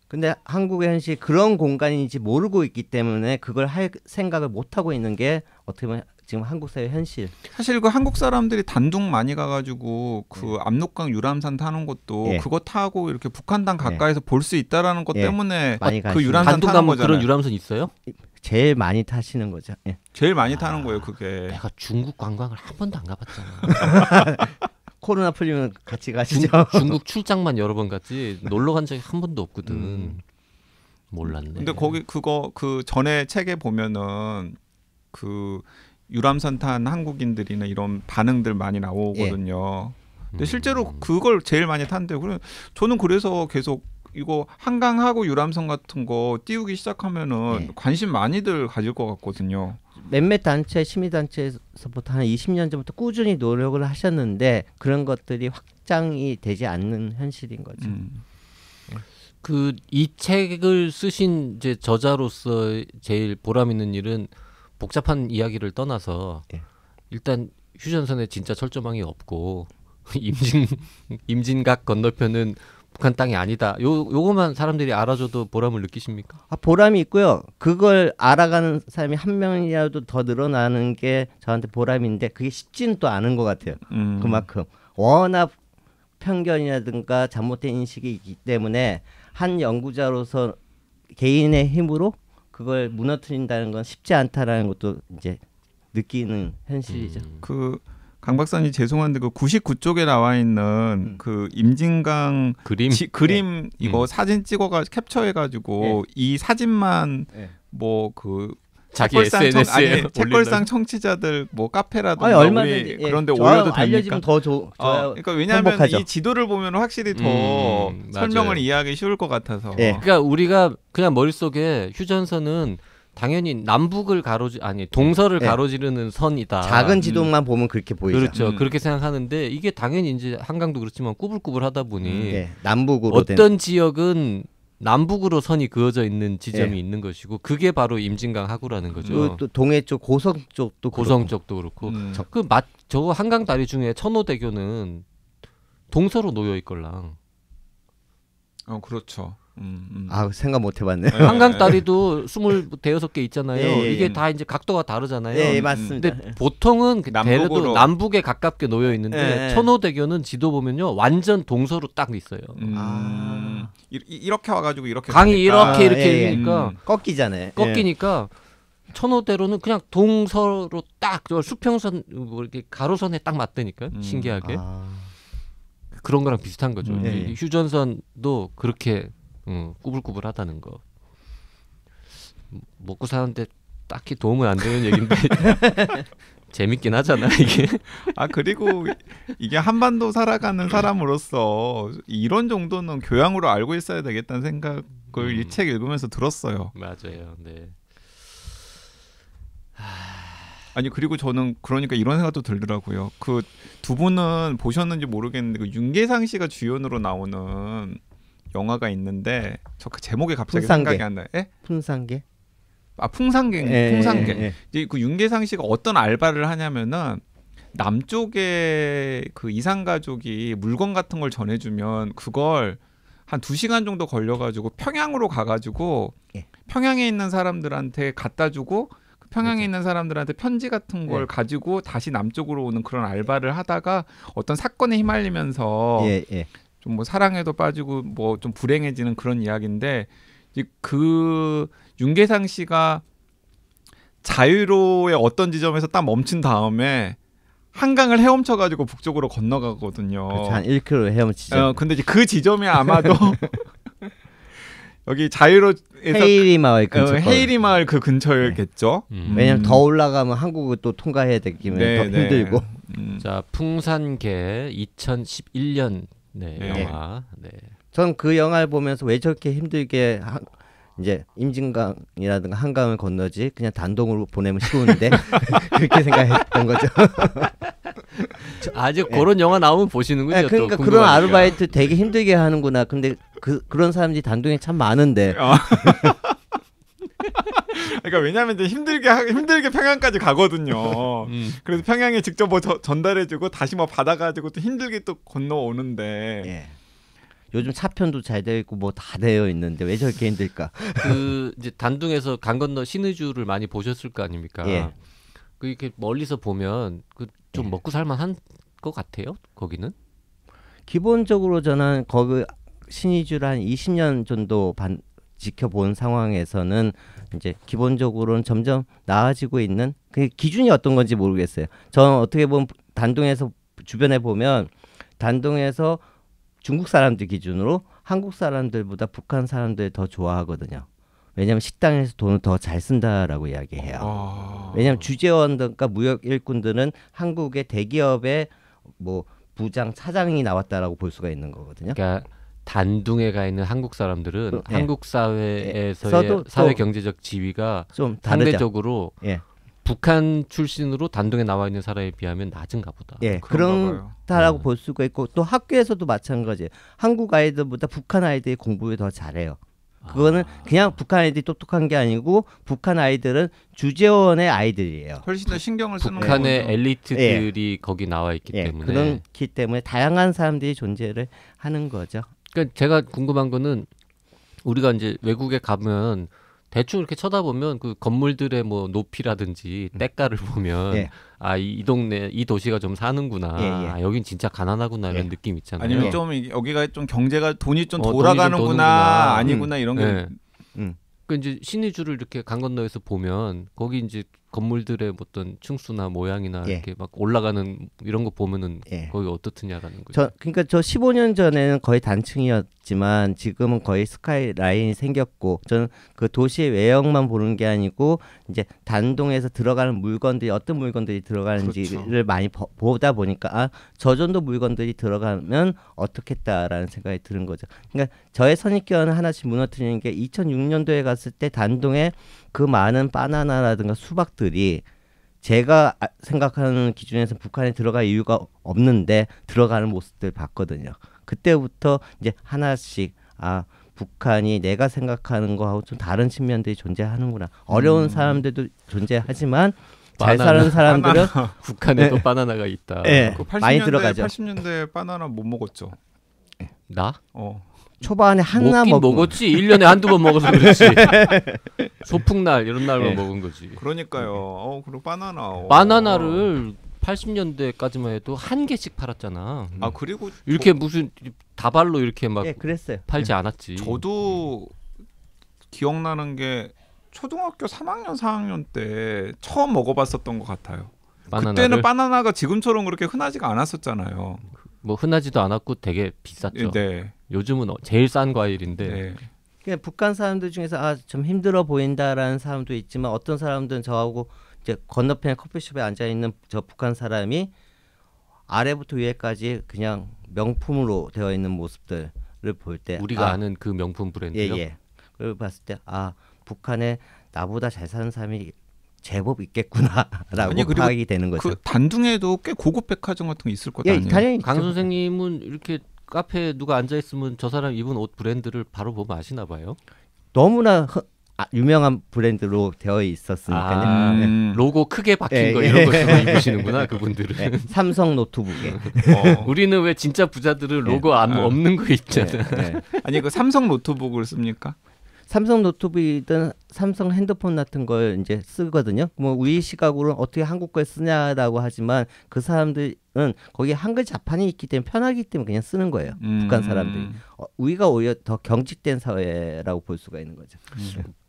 근데 한국의 현실 그런 공간인지 모르고 있기 때문에 그걸 할 생각을 못 하고 있는 게 어떻게 보면 지금 한국 사회 현실. 사실 그 한국 사람들이 단둥 많이 가가지고 그 압록강 유람선 타는 것도 그거 타고 이렇게 북한 땅 가까이서 볼 수 있다라는 것 때문에 그 유람선 타는 거잖아요. 그런 유람선 있어요? 제일 많이 타시는 거죠. 제일 많이 타는 거예요, 그게. 내가 중국 관광을 한 번도 안 가봤잖아. 코로나 풀리면 같이 가시죠. 중국 출장만 여러 번 갔지 놀러 간 적이 한 번도 없거든. 몰랐네. 근데 거기 그 전에 책에 보면은 그 유람선 탄 한국인들이나 이런 반응들 많이 나오거든요. 근데 실제로 그걸 제일 많이 탄대요. 그래 저는 그래서 계속 이거 한강하고 유람선 같은 거 띄우기 시작하면은 관심 많이들 가질 것 같거든요. 몇몇 단체, 시민단체에서부터 한 20년 전부터 꾸준히 노력을 하셨는데 그런 것들이 확장이 되지 않는 현실인 거죠. 그 이 책을 쓰신 이제 저자로서 제일 보람 있는 일은 복잡한 이야기를 떠나서 일단 휴전선에 진짜 철조망이 없고 임진각 건너편은 북한 땅이 아니다. 요거만 사람들이 알아줘도 보람을 느끼십니까? 보람이 있고요. 그걸 알아가는 사람이 한 명이라도 더 늘어나는 게 저한테 보람인데 그게 쉽지는 또 않은 것 같아요. 그만큼 워낙 편견이라든가 잘못된 인식이 있기 때문에 한 연구자로서 개인의 힘으로 그걸 무너뜨린다는 건 쉽지 않다라는 것도 이제 느끼는 현실이죠. 그 강 박사님 죄송한데 그 99쪽에 나와 있는 그 임진강 그림 이거 사진 찍어가 캡처해가지고 이 사진만 뭐 그 자기 SNS에 책걸상 청취자들 뭐 카페라든가 우리 그런데 올려도 됩니까? 알려지면 더 좋아요. 그러니까 왜냐하면 이 지도를 보면 확실히 더 설명을 이해하기 쉬울 것 같아서. 그러니까 우리가 그냥 머릿속에 휴전선은 당연히 남북을 동서를 가로지르는 선이다. 작은 지도만 보면 그렇게 보이죠. 그렇죠. 그렇게 생각하는데 이게 당연히 이제 한강도 그렇지만 꾸불꾸불하다 보니 남북으로 어떤 지역은 남북으로 선이 그어져 있는 지점이 있는 것이고 그게 바로 임진강 하구라는 거죠. 또 동해 쪽 고성 쪽도 그렇고 저 한강 다리 중에 천호대교는 동서로 놓여 있걸랑. 그렇죠. 생각 못 해봤네. 한강 다리도 25개 있잖아요. 이게 다 이제 각도가 다르잖아요. 맞습니다. 근데 보통은 대래도 남북에 가깝게 놓여 있는데 천호대교는 지도 보면요 완전 동서로 딱 있어요. 이렇게 와가지고 이렇게 강이 이렇게 되니까 꺾이잖아요. 꺾이니까 천호대로는 그냥 동서로 딱 수평선 뭐 이렇게 가로선에 딱 맞다니까요. 신기하게 그런 거랑 비슷한 거죠. 휴전선도 그렇게 꾸불꾸불하다는 거. 먹고 사는데 딱히 도움은 안 되는 얘긴데 재밌긴 하잖아 이게. 그리고 이게 한반도 살아가는 사람으로서 이런 정도는 교양으로 알고 있어야 되겠다는 생각을 이 책 읽으면서 들었어요. 맞아요. 네. 그리고 저는 그러니까 이런 생각도 들더라고요. 그 두 분은 보셨는지 모르겠는데 그 윤계상 씨가 주연으로 나오는 영화가 있는데 저 그 제목이 갑자기 생각이 안 나요. 풍산개? 풍산개. 이제 그 윤계상 씨가 어떤 알바를 하냐면은 남쪽에 그 이산 가족이 물건 같은 걸 전해주면 그걸 한 2시간 정도 걸려가지고 평양으로 가가지고 평양에 있는 사람들한테 갖다주고 평양에 있는 사람들한테 편지 같은 걸 가지고 다시 남쪽으로 오는 그런 알바를 하다가 어떤 사건에 휘말리면서 좀 뭐 사랑에도 빠지고 뭐 좀 불행해지는 그런 이야기인데 그 윤계상 씨가 자유로의 어떤 지점에서 딱 멈춘 다음에 한강을 헤엄쳐가지고 북쪽으로 건너가거든요. 그렇죠. 한 1km 헤엄치죠. 근데 이제 그 지점이 아마도 여기 자유로에서 헤이리 마을 근처. 헤이리 마을 그 근처였겠죠. 왜냐면 더 올라가면 한국을 또 통과해야 되기 때문에 더 힘들고. 자, 풍산개 2011년 영화. 전 그 영화를 보면서 왜 저렇게 힘들게 이제 임진강이라든가 한강을 건너지 그냥 단동으로 보내면 쉬운데 그렇게 생각했던 거죠. 아직 그런 영화 나오면 보시는군요. 그러니까 그런 아르바이트 되게 힘들게 하는구나. 근데 그런 사람들이 단동에 참 많은데. 그러니까 왜냐하면 이제 힘들게 평양까지 가거든요. 그래서 평양에 직접 뭐 전달해주고 다시 뭐 받아가지고 또 힘들게 또 건너오는데. 요즘 차편도 잘 되어 있고 뭐 다 되어 있는데 왜 저렇게 힘들까? 그 이제 단둥에서 강 건너 신의주를 많이 보셨을 거 아닙니까? 그 이렇게 멀리서 보면 그 좀 먹고 살만한 것 같아요. 거기는 기본적으로 저는 거기 신의주를 한 20년 정도 지켜본 상황에서는 이제 기본적으로는 점점 나아지고 있는 그 기준이 어떤 건지 모르겠어요. 저는 어떻게 보면 단둥에서 주변에 보면 단둥에서 중국 사람들 기준으로 한국 사람들보다 북한 사람들 더 좋아하거든요. 왜냐하면 식당에서 돈을 더 잘 쓴다라고 이야기해요. 왜냐하면 주재원들과 무역 일꾼들은 한국의 대기업의 뭐 부장 차장이 나왔다라고 볼 수가 있는 거거든요. 그러니까 단둥에 가 있는 한국 사람들은 한국 사회에서의 사회 경제적 지위가 좀 상대적으로 북한 출신으로 단둥에 나와 있는 사람에 비하면 낮은가 보다. 그렇다라고 볼 수가 있고 또 학교에서도 마찬가지예요. 한국 아이들보다 북한 아이들이 공부를 더 잘해요. 그거는 그냥 북한 아이들이 똑똑한 게 아니고 북한 아이들은 주재원의 아이들이에요. 훨씬 더 신경을 쓰는 북한의 거죠. 엘리트들이 거기 나와 있기 때문에 그렇기 때문에 다양한 사람들이 존재를 하는 거죠. 그러니까 제가 궁금한 거는 우리가 이제 외국에 가면 대충 이렇게 쳐다보면 그 건물들의 뭐 높이라든지 때가를 보면 이 동네 이 도시가 좀 사는구나. 여긴 진짜 가난하구나 이런 느낌 있잖아요. 아니면 좀 여기가 좀 경제가 돈이 좀 돌아가는구나 아니구나 이런 게. 그 이제 신의주를 이렇게 강 건너에서 보면 거기 이제 건물들의 어떤 층수나 모양이나 이렇게 막 올라가는 이런 거 보면은 거기 어떻느냐라는 거죠. 그러니까 저 15년 전에는 거의 단층이었지만 지금은 거의 스카이라인이 생겼고 저는 그 도시의 외형만 보는 게 아니고 이제 단동에서 들어가는 물건들이 어떤 물건들이 들어가는지를 많이 보다 보니까 저 정도 물건들이 들어가면 어떻겠다라는 생각이 드는 거죠. 그러니까 저의 선입견을 하나씩 무너뜨리는 게 2006년도에 갔을 때 단동에 그 많은 바나나라든가 수박들이 제가 생각하는 기준에서 북한에 들어갈 이유가 없는데 들어가는 모습들 봤거든요. 그때부터 이제 하나씩 북한이 내가 생각하는 거하고 좀 다른 측면들이 존재하는구나. 어려운 사람들도 존재하지만 잘 사는 사람들은 북한에도 바나나가 있다. 많이 들어가죠. 80년대 바나나 못 먹었죠. 나? 초반에 하나 먹었지. 1년에 한두 번 먹어서 그렇지. 소풍날 이런 날만 먹은 거지. 그러니까요. 그리고 바나나를 80년대까지만 해도 한 개씩 팔았잖아. 그리고 이렇게 무슨 다발로 이렇게 막 그랬어요. 팔지 않았지. 저도 기억나는 게 초등학교 3학년 4학년 때 처음 먹어봤었던 것 같아요. 바나나를? 그때는 바나나가 지금처럼 그렇게 흔하지가 않았었잖아요. 뭐 흔하지도 않았고 되게 비쌌죠. 요즘은 제일 싼 과일인데. 그냥 북한 사람들 중에서 좀 힘들어 보인다라는 사람도 있지만 어떤 사람들은 저하고 이제 건너편에 커피숍에 앉아 있는 저 북한 사람이 아래부터 위에까지 그냥 명품으로 되어 있는 모습들을 볼 때 우리가 아는 그 명품 브랜드요. 그걸 봤을 때 북한에 나보다 잘 사는 사람이 제법 있겠구나라고 파악이 되는 거죠. 그 단둥에도 꽤 고급 백화점 같은 거 있을 것 아니에요? 당연히 강 선생님은 이렇게 카페에 누가 앉아 있으면 저 사람 입은 옷 브랜드를 바로 보면 아시나 봐요. 너무나 유명한 브랜드로 되어 있었으니까요. 로고 크게 박힌 거 이런 거 입으시는구나 그분들은. 삼성 노트북에. 우리는 왜 진짜 부자들은 로고 없는 거 입잖아. 아니 그 삼성 노트북을 씁니까? 삼성 노트북이든 삼성 핸드폰 같은 걸 이제 쓰거든요. 뭐 우리 시각으로는 어떻게 한국 걸 쓰냐라고 하지만 그 사람들은 거기에 한글 자판이 있기 때문에 편하기 때문에 그냥 쓰는 거예요. 북한 사람들이. 우리가 오히려 더 경직된 사회라고 볼 수가 있는 거죠.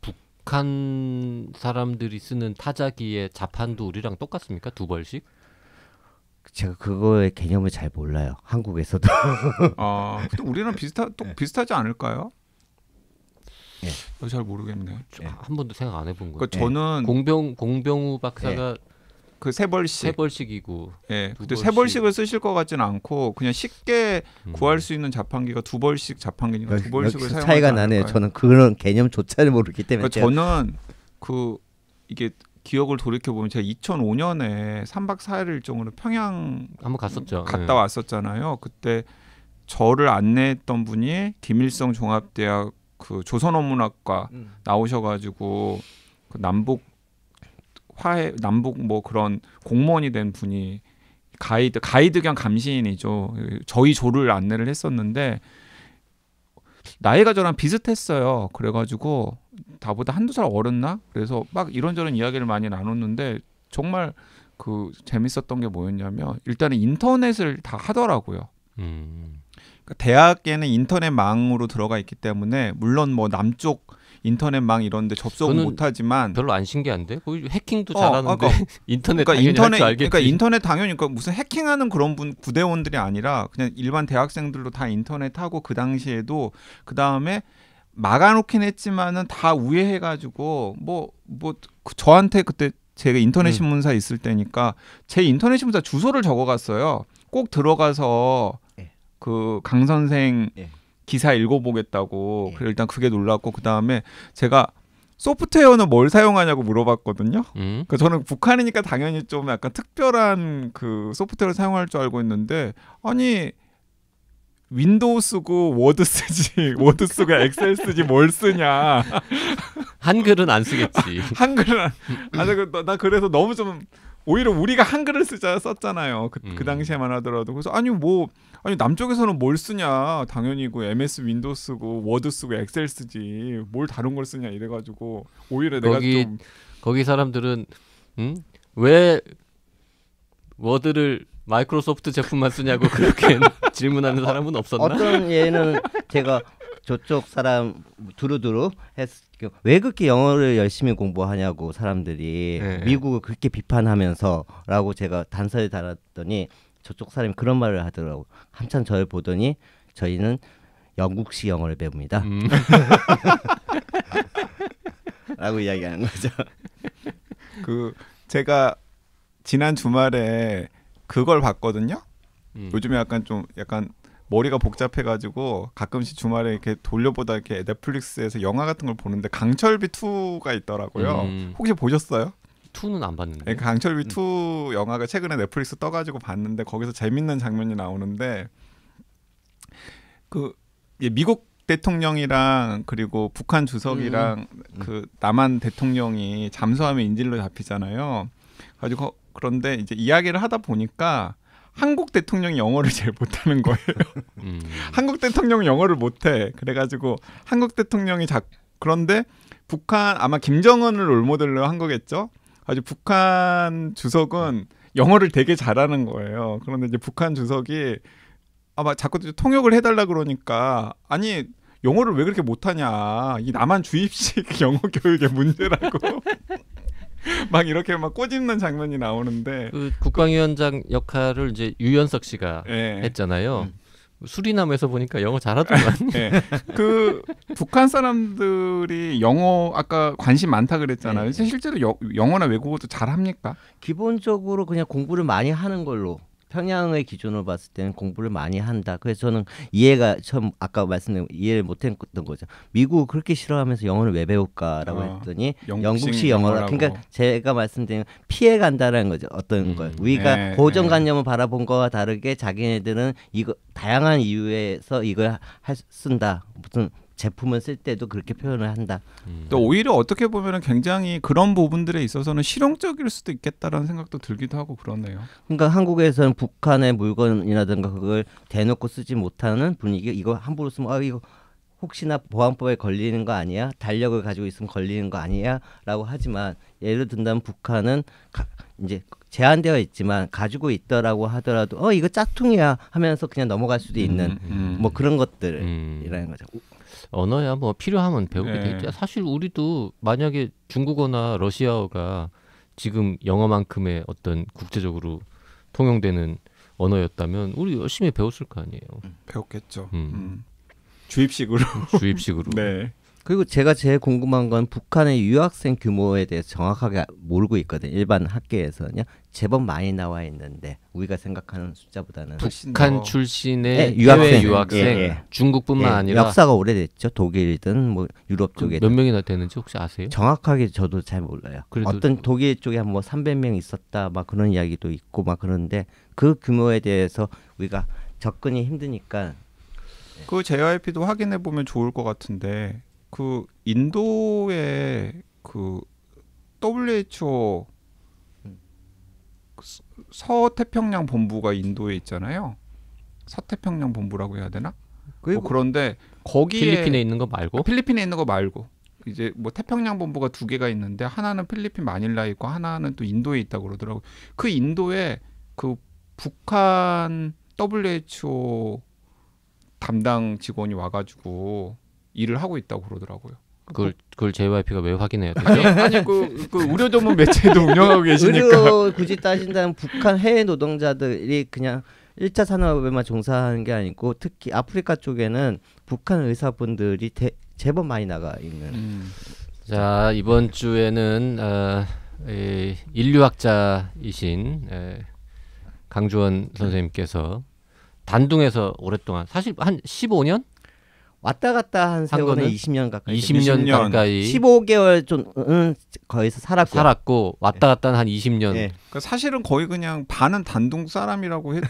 북한 사람들이 쓰는 타자기의 자판도 우리랑 똑같습니까? 두 벌씩? 제가 그거의 개념을 잘 몰라요. 한국에서도. 근데 우리랑 비슷하지 않을까요? 잘 모르겠네요. 한 번도 생각 안 해본 거예요. 그러니까 저는 공병우 박사가 그 세 벌씩이고. 근데 세 벌씩을 쓰실 것 같지는 않고 그냥 쉽게 구할 수 있는 자판기가 두 벌씩 자판기니까 두 벌씩을 사용하지 차이가 나네요. 저는 그런 개념조차를 모르기 때문에. 그러니까 저는 이게 기억을 돌이켜 보면 제가 2005년에 3박 4일 일정으로 평양 한번 갔었죠. 갔다 왔었잖아요. 그때 저를 안내했던 분이 김일성 종합대학 그 조선어문학과 나오셔가지고 그 남북 뭐 그런 공무원이 된 분이 가이드 겸 감시인이죠. 저희 조를 안내를 했었는데 나이가 저랑 비슷했어요. 그래가지고 나보다 한두 살 어렸나? 그래서 막 이런저런 이야기를 많이 나눴는데 정말 그 재밌었던 게 뭐였냐면 일단은 인터넷을 다 하더라고요. 대학에는 인터넷망으로 들어가 있기 때문에 물론 뭐 남쪽 인터넷망 이런데 접속은 못하지만 별로 안 신기한데 거기 해킹도 잘하는데 인터넷 당연히 할 줄 알겠지. 그러니까 인터넷 당연히 무슨 해킹하는 그런 구대원들이 아니라 그냥 일반 대학생들도 다 인터넷 하고 그 당시에도 그 다음에 막아놓긴 했지만은 다 우회해가지고 뭐 저한테 그때 제가 인터넷 신문사 있을 때니까 제 인터넷 신문사 주소를 적어갔어요. 꼭 들어가서 그 강 선생 기사 읽어보겠다고. 그래 일단 그게 놀랐고 그 다음에 제가 소프트웨어는 뭘 사용하냐고 물어봤거든요. 그러니까 저는 북한이니까 당연히 좀 약간 특별한 그 소프트웨어를 사용할 줄 알고 있는데 아니 윈도우 쓰고 워드 쓰지 워드 쓰고 엑셀 쓰지 뭘 쓰냐. 한글은 안 쓰겠지. 한글은 나 그래서 너무 좀 오히려 우리가 한글을 썼잖아요. 그 당시에만 하더라도. 그래서 아니 남쪽에서는 뭘 쓰냐. 당연히 그 MS 윈도우 쓰고 워드 쓰고 엑셀 쓰지 뭘 다른 걸 쓰냐 이래가지고 오히려 내가 좀 거기 사람들은 왜 워드를 마이크로소프트 제품만 쓰냐고 그렇게 질문하는 사람은 없었나? 어떤 얘는 제가 저쪽 사람 두루두루 왜 그렇게 영어를 열심히 공부하냐고 사람들이 미국을 그렇게 비판하면서라고 제가 단서를 달았더니 저쪽 사람이 그런 말을 하더라고. 한참 저를 보더니 저희는 영국식 영어를 배웁니다. 라고 이야기하는 거죠. 그 제가 지난 주말에 그걸 봤거든요. 요즘에 약간 머리가 복잡해가지고 가끔씩 주말에 이렇게 돌려보다 이렇게 넷플릭스에서 영화 같은 걸 보는데 강철비 2가 있더라고요. 혹시 보셨어요? 2는 안 봤는데. 네, 강철비 2 영화가 최근에 넷플릭스 떠가지고 봤는데 거기서 재밌는 장면이 나오는데 그 미국 대통령이랑 그리고 북한 주석이랑 그 남한 대통령이 잠수함에 인질로 잡히잖아요. 가지고 그런데 이제 이야기를 하다 보니까 한국 대통령이 영어를 제일 못하는 거예요. 한국 대통령은 영어를 못해. 그래가지고 한국 대통령이 그런데 북한 아마 김정은을 롤모델로 한 거겠죠. 아주 북한 주석은 영어를 되게 잘하는 거예요. 그런데 이제 북한 주석이 아마 자꾸 통역을 해달라 그러니까 아니 영어를 왜 그렇게 못하냐. 이 남한 주입식 영어 교육의 문제라고. 막 이렇게 막 꼬집는 장면이 나오는데 그 국방위원장 역할을 이제 유연석 씨가 했잖아요. 수리남에서 보니까 영어 잘하더만. 그 북한 사람들이 영어 아까 관심 많다 그랬잖아요. 실제로 영어나 외국어도 잘합니까? 기본적으로 그냥 공부를 많이 하는 걸로. 평양의 기준으로 봤을 때는 공부를 많이 한다. 그래서 저는 이해가 처음 아까 말씀드린 이해를 못했던 거죠. 미국 그렇게 싫어하면서 영어를 왜 배울까라고 했더니 영국식 영어라. 그러니까 제가 말씀드린 피해 간다라는 거죠. 어떤 걸 우리가 고정관념을 바라본 거와 다르게 자기네들은 이거 다양한 이유에서 이걸 쓴다. 무슨 제품을 쓸 때도 그렇게 표현을 한다. 또 오히려 어떻게 보면 굉장히 그런 부분들에 있어서는 실용적일 수도 있겠다라는 생각도 들기도 하고 그러네요. 그러니까 한국에서는 북한의 물건이라든가 그걸 대놓고 쓰지 못하는 분위기. 이거 함부로 쓰면 이거 혹시나 보안법에 걸리는 거 아니야? 달력을 가지고 있으면 걸리는 거 아니야? 라고 하지만 예를 든다면 북한은 이제 제한되어 있지만 가지고 있더라고 하더라도 이거 짝퉁이야 하면서 그냥 넘어갈 수도 있는 뭐 그런 것들이라는 거죠. 언어야 뭐 필요하면 배우게 돼 있죠. 사실 우리도 만약에 중국어나 러시아어가 지금 영어만큼의 어떤 국제적으로 통용되는 언어였다면 우리 열심히 배웠을 거 아니에요. 배웠겠죠. 주입식으로. 주입식으로. 네. 그리고 제가 제일 궁금한 건 북한의 유학생 규모에 대해서 정확하게 모르고 있거든요. 일반 학계에서는요. 제법 많이 나와 있는데 우리가 생각하는 숫자보다는 북한 출신의 해외 유학생 중국뿐만 아니라 역사가 오래됐죠. 독일이든 뭐 유럽 쪽에 몇 명이나 되는지 혹시 아세요? 정확하게 저도 잘 몰라요. 어떤 독일 쪽에 한 뭐 300명 있었다 막 그런 이야기도 있고 막 그런데 그 규모에 대해서 우리가 접근이 힘드니까 그 JYP도 확인해 보면 좋을 것 같은데 그 인도의 그 WHO 서태평양 본부가 인도에 있잖아요. 서태평양 본부라고 해야 되나? 그런데 거기에 필리핀에 있는 거 말고? 필리핀에 있는 거 말고 이제 뭐 태평양 본부가 2개가 있는데 하나는 필리핀 마닐라에 있고 하나는 또 인도에 있다고 그러더라고요. 그 인도에 그 북한 WHO 담당 직원이 와가지고 일을 하고 있다고 그러더라고요. 그걸 JYP가 왜 확인해야 되죠? 아니 그 우려 전문 매체도 운영하고 계시니까. 의료 굳이 따진다면 북한 해외 노동자들이 그냥 1차 산업에만 종사하는 게 아니고 특히 아프리카 쪽에는 북한 의사분들이 제법 많이 나가 있는. 자 이번 주에는 인류학자이신 강주원 선생님께서 단둥에서 오랫동안 사실 한 15년 왔다 갔다 한 세월은 20년 가까이 20년 가까이 15개월 좀 거기서 살았고 왔다 갔다 한 20년. 네. 그러니까 사실은 거의 그냥 반은 단둥 사람이라고 해도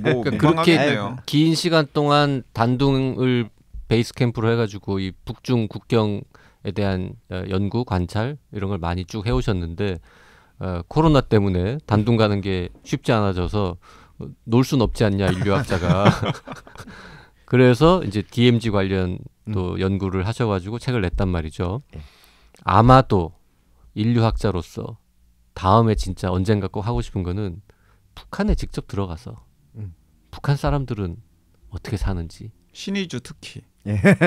뭐 그렇게 긴 시간 동안 단둥을 베이스 캠프로 해가지고 이 북중 국경에 대한 연구 관찰 이런 걸 많이 쭉 해오셨는데 코로나 때문에 단둥 가는 게 쉽지 않아져서 놀 순 없지 않냐 인류학자가. 그래서 이제 DMZ 관련 또 연구를 하셔가지고 책을 냈단 말이죠. 아마도 인류학자로서 다음에 진짜 언젠가 꼭 하고 싶은 거는 북한에 직접 들어가서 북한 사람들은 어떻게 사는지 신의주 특히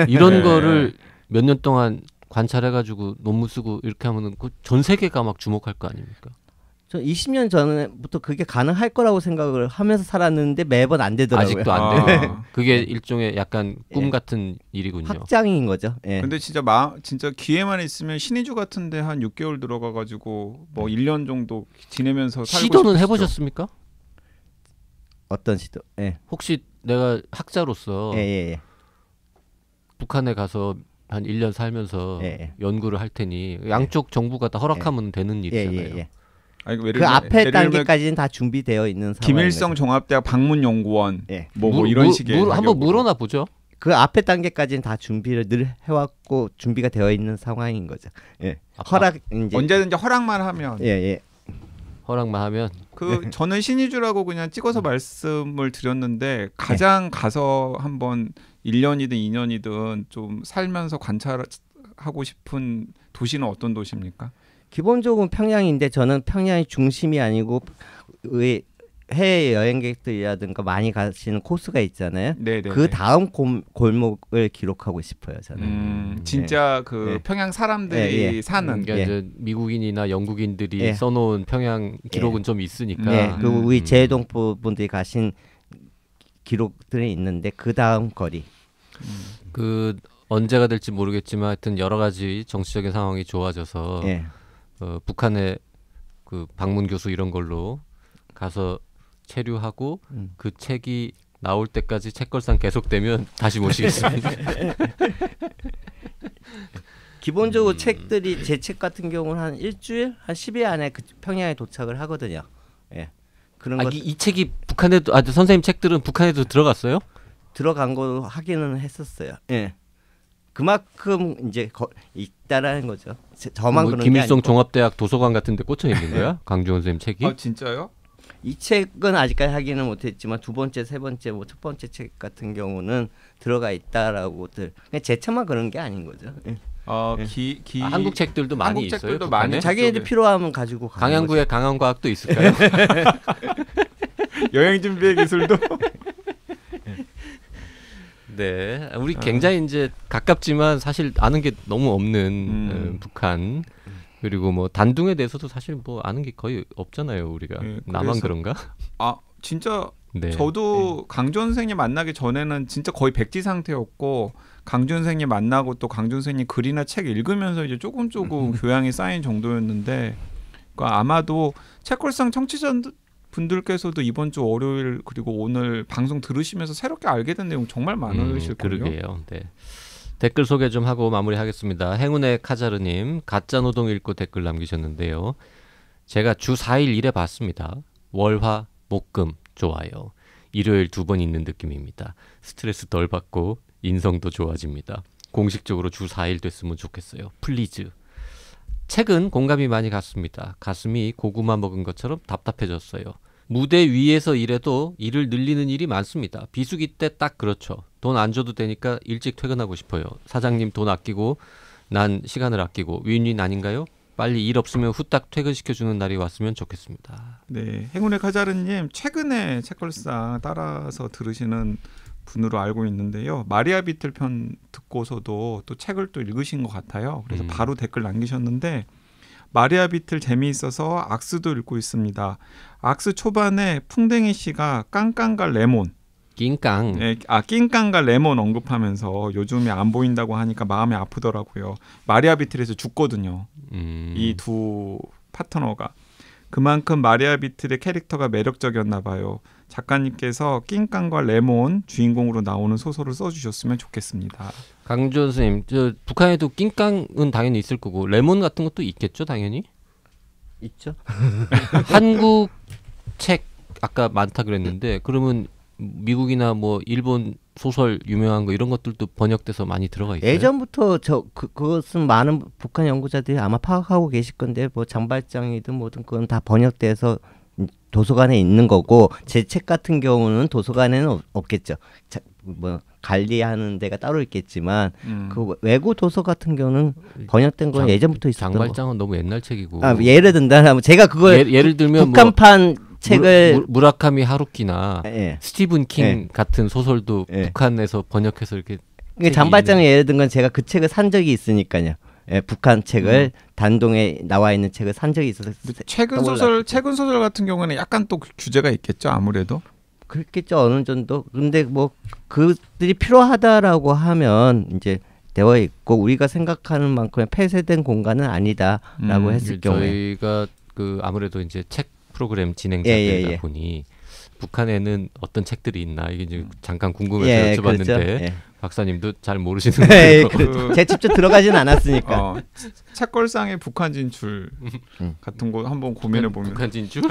이런 거를 몇 년 동안 관찰해가지고 논문 쓰고 이렇게 하면은 전 세계가 막 주목할 거 아닙니까? 저 20년 전부터 그게 가능할 거라고 생각을 하면서 살았는데 매번 안 되더라고요. 아직도 안 되고 그게 일종의 약간 꿈 같은 일이군요. 확장인 거죠. 근데 진짜 기회만 있으면 신의주 같은데 한 6개월 들어가가지고 뭐 1년 정도 지내면서 살고 시도는 싶으시죠? 해보셨습니까? 어떤 시도? 혹시 내가 학자로서 북한에 가서 한 1년 살면서 연구를 할 테니 양쪽 정부가 다 허락하면 되는 일이잖아요. 아니, 그 앞에 단계까지는 다 준비되어 있는 상황. 김일성 종합대학 방문연구원 뭐 이런 식의 한번 물어나 보죠. 그 앞에 단계까지는 다 준비를 늘 해왔고 준비가 되어 있는 상황인 거죠. 허락 이제 언제든지 허락만 하면. 허락만 하면. 저는 신의주라고 그냥 찍어서 말씀을 드렸는데 가장 가서 한번 1년이든 2년이든 좀 살면서 관찰하고 싶은 도시는 어떤 도시입니까? 기본적으로 평양인데 저는 평양이 중심이 아니고 해외 여행객들이라든가 많이 가시는 코스가 있잖아요. 그 다음 골목을 기록하고 싶어요. 저는. 진짜 평양 사람들이 사는. 그러니까 미국인이나 영국인들이 써놓은 평양 기록은 좀 있으니까. 그리고 우리 재해동포 분들이 가신 기록들이 있는데 그 다음 거리. 언제가 될지 모르겠지만 하여튼 여러 가지 정치적인 상황이 좋아져서 북한의 방문 교수 이런 걸로 가서 체류하고 그 책이 나올 때까지 책걸상 계속되면 다시 모시겠습니다. 기본적으로 책들이 제 책 같은 경우는 한 일주일, 한 10일 안에 평양에 도착을 하거든요. 그런 이 책이 북한에도 선생님 책들은 북한에도 들어갔어요? 들어간 거 확인은 했었어요. 그만큼 이제 있다라는 거죠. 저만 그런 게 아니고. 김일성 종합대학 도서관 같은 데 꽂혀 있는 거야? 강주원 선생님 책이? 진짜요? 이 책은 아직까지 확인은 못했지만 두 번째, 세 번째, 첫 번째 책 같은 경우는 들어가 있다라고들. 그냥 제 책만 그런 게 아닌 거죠. 한국 책들도 많이 있어요. 자기네들 필요하면 가지고 가는 강양구에 강원과학도 있을까요? 여행 준비의 기술도. 네, 우리 굉장히 이제 가깝지만 사실 아는 게 너무 없는 북한. 그리고 뭐 단둥에 대해서도 사실 뭐 아는 게 거의 없잖아요, 우리가. 나만 그런가? 진짜 저도 강주원 선생님 만나기 전에는 진짜 거의 백지 상태였고 강주원 선생님 만나고 또 강주원 선생님 글이나 책 읽으면서 이제 조금 교양이 쌓인 정도였는데 그러니까 아마도 책걸상 청취자분들께서도 이번 주 월요일 그리고 오늘 방송 들으시면서 새롭게 알게 된 내용 정말 많으실 거예요. 그러게요. 네. 댓글 소개 좀 하고 마무리하겠습니다. 행운의 카자르님 가짜노동 읽고 댓글 남기셨는데요. 제가 주 4일 일해 봤습니다. 월화 목금 좋아요. 일요일 2번 있는 느낌입니다. 스트레스 덜 받고 인성도 좋아집니다. 공식적으로 주 4일 됐으면 좋겠어요. 플리즈. 책은 공감이 많이 갔습니다. 가슴이 고구마 먹은 것처럼 답답해졌어요. 무대 위에서 일해도 일을 늘리는 일이 많습니다. 비수기 때 딱 그렇죠. 돈 안 줘도 되니까 일찍 퇴근하고 싶어요. 사장님 돈 아끼고 난 시간을 아끼고 윈윈 아닌가요? 빨리 일 없으면 후딱 퇴근시켜주는 날이 왔으면 좋겠습니다. 네, 행운의 카자르님 최근에 책걸상 따라서 들으시는 분으로 알고 있는데요. 마리아 비틀 편 듣고서도 또 책을 또 읽으신 것 같아요. 그래서 바로 댓글 남기셨는데 마리아 비틀 재미있어서 악스도 읽고 있습니다. 악스 초반에 풍뎅이 씨가 깡깡과 레몬 낑깡. 낑깡과 레몬 언급하면서 요즘에 안 보인다고 하니까 마음이 아프더라고요. 마리아 비틀에서 죽거든요. 이 두 파트너가. 그만큼 마리아 비틀의 캐릭터가 매력적이었나 봐요. 작가님께서 낑깡과 레몬 주인공으로 나오는 소설을 써주셨으면 좋겠습니다. 강주원 선생님, 저 북한에도 낑깡은 당연히 있을 거고 레몬 같은 것도 있겠죠, 당연히? 있죠. 한국 책 아까 많다 그랬는데 그러면 미국이나 뭐 일본 소설 유명한 거 이런 것들도 번역돼서 많이 들어가 있어요? 예전부터 그것은 많은 북한 연구자들이 아마 파악하고 계실 건데 뭐 장발장이든 뭐든 그건 다 번역돼서 도서관에 있는 거고 제 책 같은 경우는 도서관에는 없겠죠. 뭐 관리하는 데가 따로 있겠지만 그 외국 도서 같은 경우는 번역된 건 예전부터 있었던 거. 장발장은 너무 옛날 책이고. 예를 든다면 제가 그걸 예를 들면 북한판 책을 무라카미 하루키나 예. 스티븐 킹 예. 같은 소설도 예. 북한에서 번역해서 이렇게 장발장에 예를 든 건 제가 그 책을 산 적이 있으니까요. 예, 북한 책을 단동에 나와 있는 책을 산 적이 있어서 최근 소설 같은 경우는 약간 또 규제가 있겠죠, 아무래도. 그렇겠죠, 어느 정도. 근데 뭐 그들이 필요하다라고 하면 이제 되어 있고 우리가 생각하는 만큼의 폐쇄된 공간은 아니다라고 했을 경우에 저희가 그 아무래도 이제 책 프로그램 진행자들이다 보니 북한에는 어떤 책들이 있나 이게 이제 잠깐 궁금해서 여쭤봤는데 그렇죠. 박사님도 잘 모르시는 거예요. 제가 직접 들어가지는 않았으니까. 책걸상의 북한 진출 같은 거 한번 고민해 보면. 북한 진출?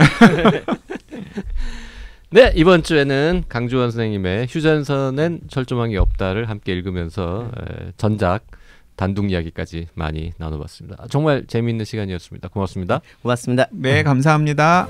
네, 이번 주에는 강주원 선생님의 휴전선엔 철조망이 없다를 함께 읽으면서 전작 단독 이야기까지 많이 나눠봤습니다. 정말 재미있는 시간이었습니다. 고맙습니다. 고맙습니다. 네, 감사합니다.